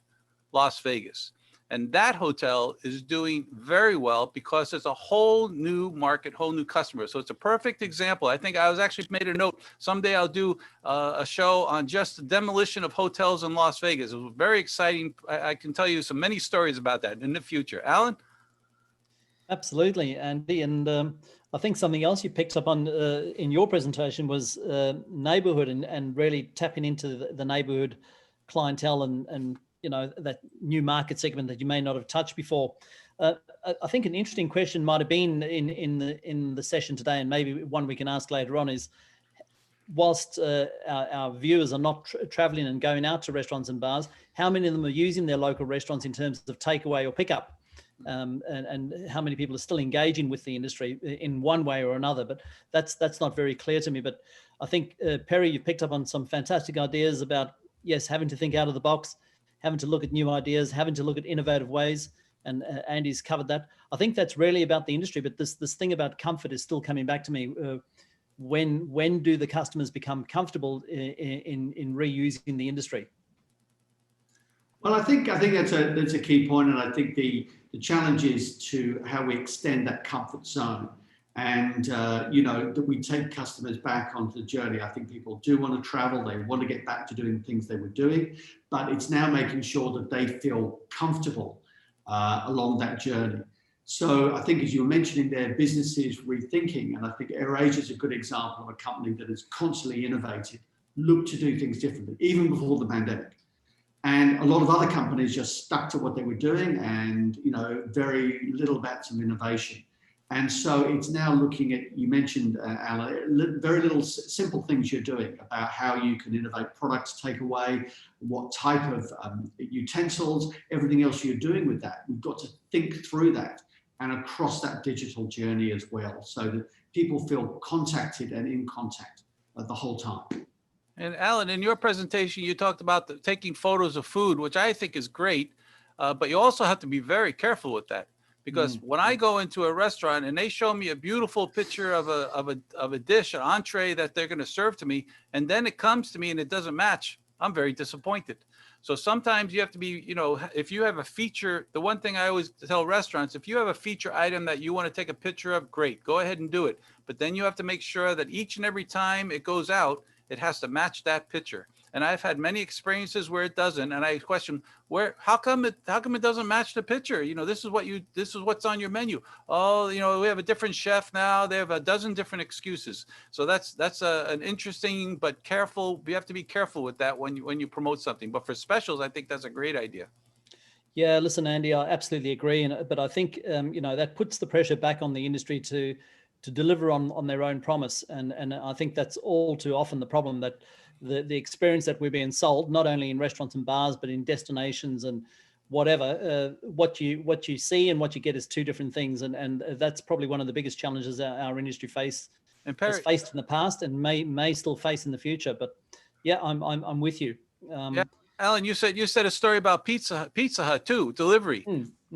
[SPEAKER 1] Las Vegas. And that hotel is doing very well because there's a whole new market, whole new customer. So it's a perfect example. I think I was actually made a note. Someday I'll do a show on just the demolition of hotels in Las Vegas. It was very exciting. I can tell you many stories about that in the future. Alan?
[SPEAKER 3] Absolutely, Andy. And I think something else you picked up on in your presentation was neighborhood and really tapping into the neighborhood clientele and you know, that new market segment that you may not have touched before. I think an interesting question might have been in the session today, and maybe one we can ask later on, is whilst our viewers are not traveling and going out to restaurants and bars, how many of them are using their local restaurants in terms of takeaway or pickup? And how many people are still engaging with the industry in one way or another? But that's not very clear to me. But I think, Perry, you've picked up on some fantastic ideas about, yes, having to think out of the box, having to look at new ideas, having to look at innovative ways. And Andy's covered that. I think that's really about the industry, but this thing about comfort is still coming back to me. When do the customers become comfortable in reusing the industry?
[SPEAKER 2] Well, I think that's a key point, and I think the challenge is to how we extend that comfort zone, and that we take customers back onto the journey. I think people do want to travel; they want to get back to doing things they were doing, but it's now making sure that they feel comfortable along that journey. So I think, as you were mentioning there, businesses rethinking, and I think AirAsia is a good example of a company that has constantly innovated, looked to do things differently, even before the pandemic. And a lot of other companies just stuck to what they were doing and, very little about some innovation. And so it's now looking at, you mentioned, Alan, very little simple things you're doing about how you can innovate products, take away, what type of utensils, everything else you're doing with that. We've got to think through that and across that digital journey as well, so that people feel contacted and in contact the whole time.
[SPEAKER 1] And Alan, in your presentation, you talked about taking photos of food, which I think is great, but you also have to be very careful with that, because when I go into a restaurant and they show me a beautiful picture of a dish, an entree that they're going to serve to me, and then it comes to me and it doesn't match, I'm very disappointed. So sometimes you have to be, if you have a feature, the one thing I always tell restaurants, if you have a feature item that you want to take a picture of, great, go ahead and do it. But then you have to make sure that each and every time it goes out, it has to match that picture. And I've had many experiences where it doesn't. And I question, how come it doesn't match the picture? This is what's on your menu. Oh, we have a different chef now. They have a dozen different excuses. So that's an interesting but careful. We have to be careful with that when you promote something. But for specials, I think that's a great idea.
[SPEAKER 3] Yeah, listen, Andy, I absolutely agree. But I think that puts the pressure back on the industry to deliver on their own promise. And I think that's all too often the problem, that the experience that we're being sold, not only in restaurants and bars, but in destinations and whatever, what you see and what you get is two different things. And that's probably one of the biggest challenges our industry has faced in the past and may still face in the future. But yeah, I'm with you.
[SPEAKER 1] Yeah. Alan, you said a story about Pizza Hut too, delivery.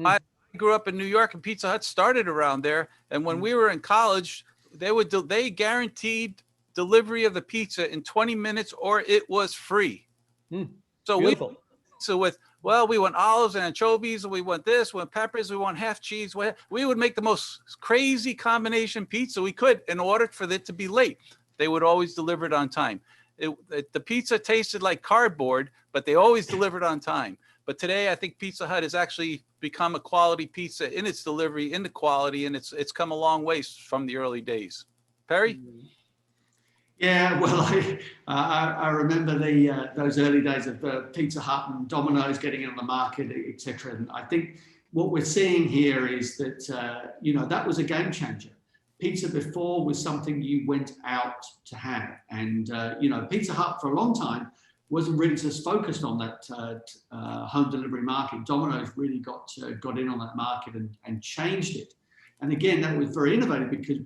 [SPEAKER 1] I grew up in New York, and Pizza Hut started around there. And when we were in college, they guaranteed delivery of the pizza in 20 minutes, or it was free. So
[SPEAKER 3] beautiful.
[SPEAKER 1] we want olives and anchovies, and we want this, we want peppers, we want half cheese. We would make the most crazy combination pizza we could in order for it to be late. They would always deliver it on time. The pizza tasted like cardboard, but they always delivered on time. But today, I think Pizza Hut has actually become a quality pizza in its delivery, in the quality, and it's come a long way from the early days. Perry?
[SPEAKER 2] Yeah, well, I remember those early days of Pizza Hut and Domino's getting on the market, etc. And I think what we're seeing here is that that was a game changer. Pizza before was something you went out to have, and Pizza Hut for a long time wasn't really just focused on that home delivery market. Domino's really got in on that market and changed it. And again, that was very innovative, because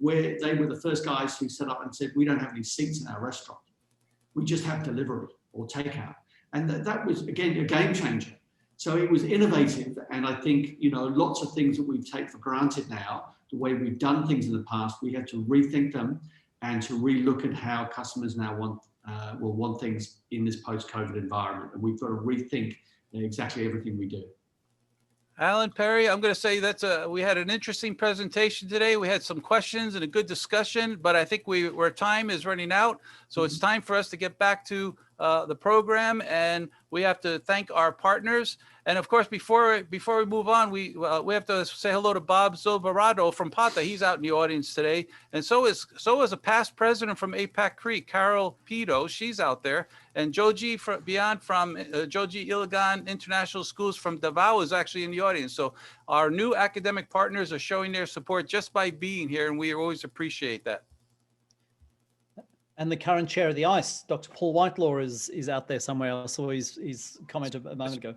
[SPEAKER 2] they were the first guys who set up and said, we don't have any seats in our restaurant. We just have delivery or takeout. And that was, again, a game changer. So it was innovative. And I think, lots of things that we take for granted now, the way we've done things in the past, we have to rethink them and to relook at how customers now want things in this post-COVID environment. And we've got to rethink exactly everything we do.
[SPEAKER 1] Alan, Perry, I'm going to say we had an interesting presentation today. We had some questions and a good discussion, but I think our time is running out. So it's time for us to get back to the program, and we have to thank our partners. And of course, before we move on, we have to say hello to Bob Zobarado from Pata. He's out in the audience today, and so is a past president from APAC Creek, Carol Pito. She's out there, and Joji from Joji Iligan International Schools from Davao is actually in the audience. So our new academic partners are showing their support just by being here, and we always appreciate that.
[SPEAKER 3] And the current chair of the ICE, Dr. Paul Whitelaw, is out there somewhere. I saw his comment a moment ago.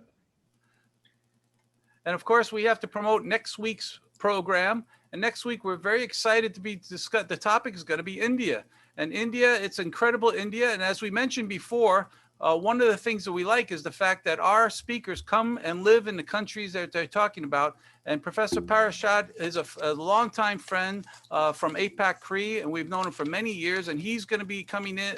[SPEAKER 1] And of course, we have to promote next week's program. And next week, we're very excited to be discussed. The topic is going to be India. And India, it's incredible India. And as we mentioned before, one of the things that we like is the fact that our speakers come and live in the countries that they're talking about. And Professor Parashad is a longtime friend from APAC Cree, and we've known him for many years. And he's going to be coming in,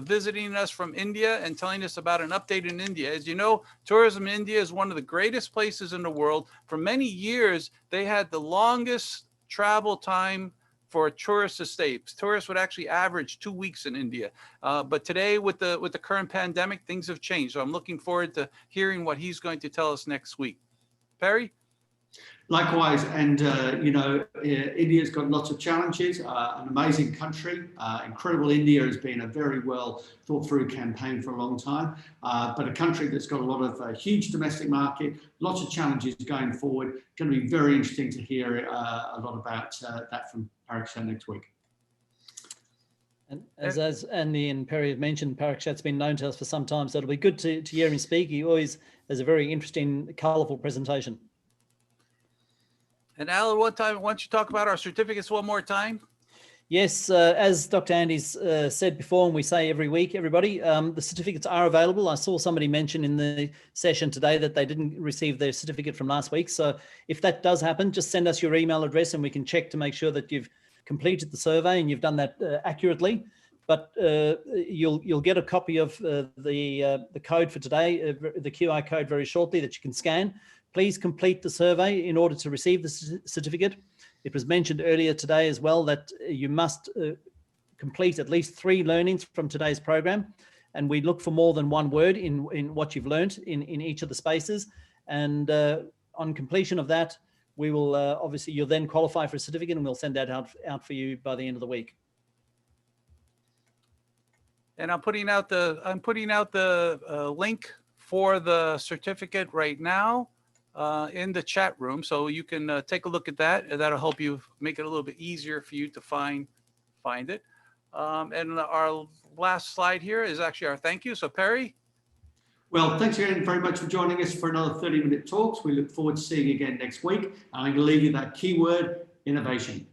[SPEAKER 1] visiting us from India and telling us about an update in India. As you know, tourism in India is one of the greatest places in the world. For many years, they had the longest travel time for tourists to stay. Tourists would actually average 2 weeks in India. But today with the current pandemic, things have changed. So I'm looking forward to hearing what he's going to tell us next week. Perry?
[SPEAKER 2] Likewise, and India's got lots of challenges, an amazing country. Incredible India has been a very well thought through campaign for a long time, but a country that's got a lot of huge domestic market, lots of challenges going forward. Going to be very interesting to hear a lot about that from Parikshit next week.
[SPEAKER 3] And as Andy and Perry have mentioned, Parikshit's been known to us for some time, so it'll be good to hear him speak. He always has a very interesting, colourful presentation.
[SPEAKER 1] And Alan, why don't you talk about our certificates one more time?
[SPEAKER 3] Yes, as Dr. Andy's said before, and we say every week, everybody, the certificates are available. I saw somebody mention in the session today that they didn't receive their certificate from last week. So if that does happen, just send us your email address and we can check to make sure that you've completed the survey and you've done that accurately. But you'll get a copy of the code for today, the QR code very shortly that you can scan. Please complete the survey in order to receive the certificate. It was mentioned earlier today as well that you must complete at least 3 learnings from today's program. And we look for more than 1 word in what you've learned in each of the spaces. And on completion of that, we will obviously, you'll then qualify for a certificate and we'll send that out for you by the end of the week.
[SPEAKER 1] And I'm putting out the link for the certificate right now in the chat room, so you can take a look at that, and that'll help you make it a little bit easier for you to find it. And our last slide here is actually our thank you. So Perry.
[SPEAKER 2] Well, thanks again very much for joining us for another 30-minute talks. We look forward to seeing you again next week. I'm going to leave you that keyword, innovation.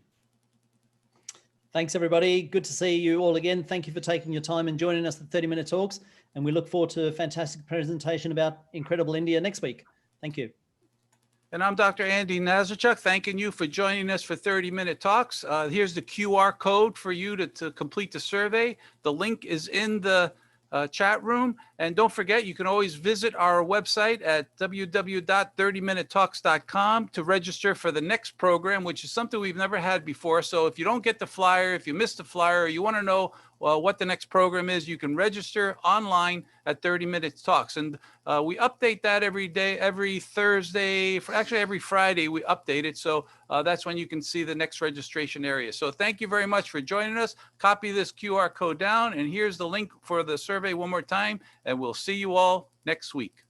[SPEAKER 3] Thanks, everybody. Good to see you all again. Thank you for taking your time and joining us at 30-minute talks. And we look forward to a fantastic presentation about incredible India next week. Thank you.
[SPEAKER 1] And I'm Dr. Andy Nazarchuk, thanking you for joining us for 30-minute talks. Here's the QR code for you to complete the survey. The link is in the chat room. And don't forget, you can always visit our website at www.30minutetalks.com to register for the next program, which is something we've never had before. So if you don't get the flyer, if you missed the flyer, or you want to know what the next program is, you can register online at 30 Minutes Talks. And we update that every day, every Thursday, actually every Friday we update it. So that's when you can see the next registration area. So thank you very much for joining us. Copy this QR code down, and here's the link for the survey one more time, and we'll see you all next week.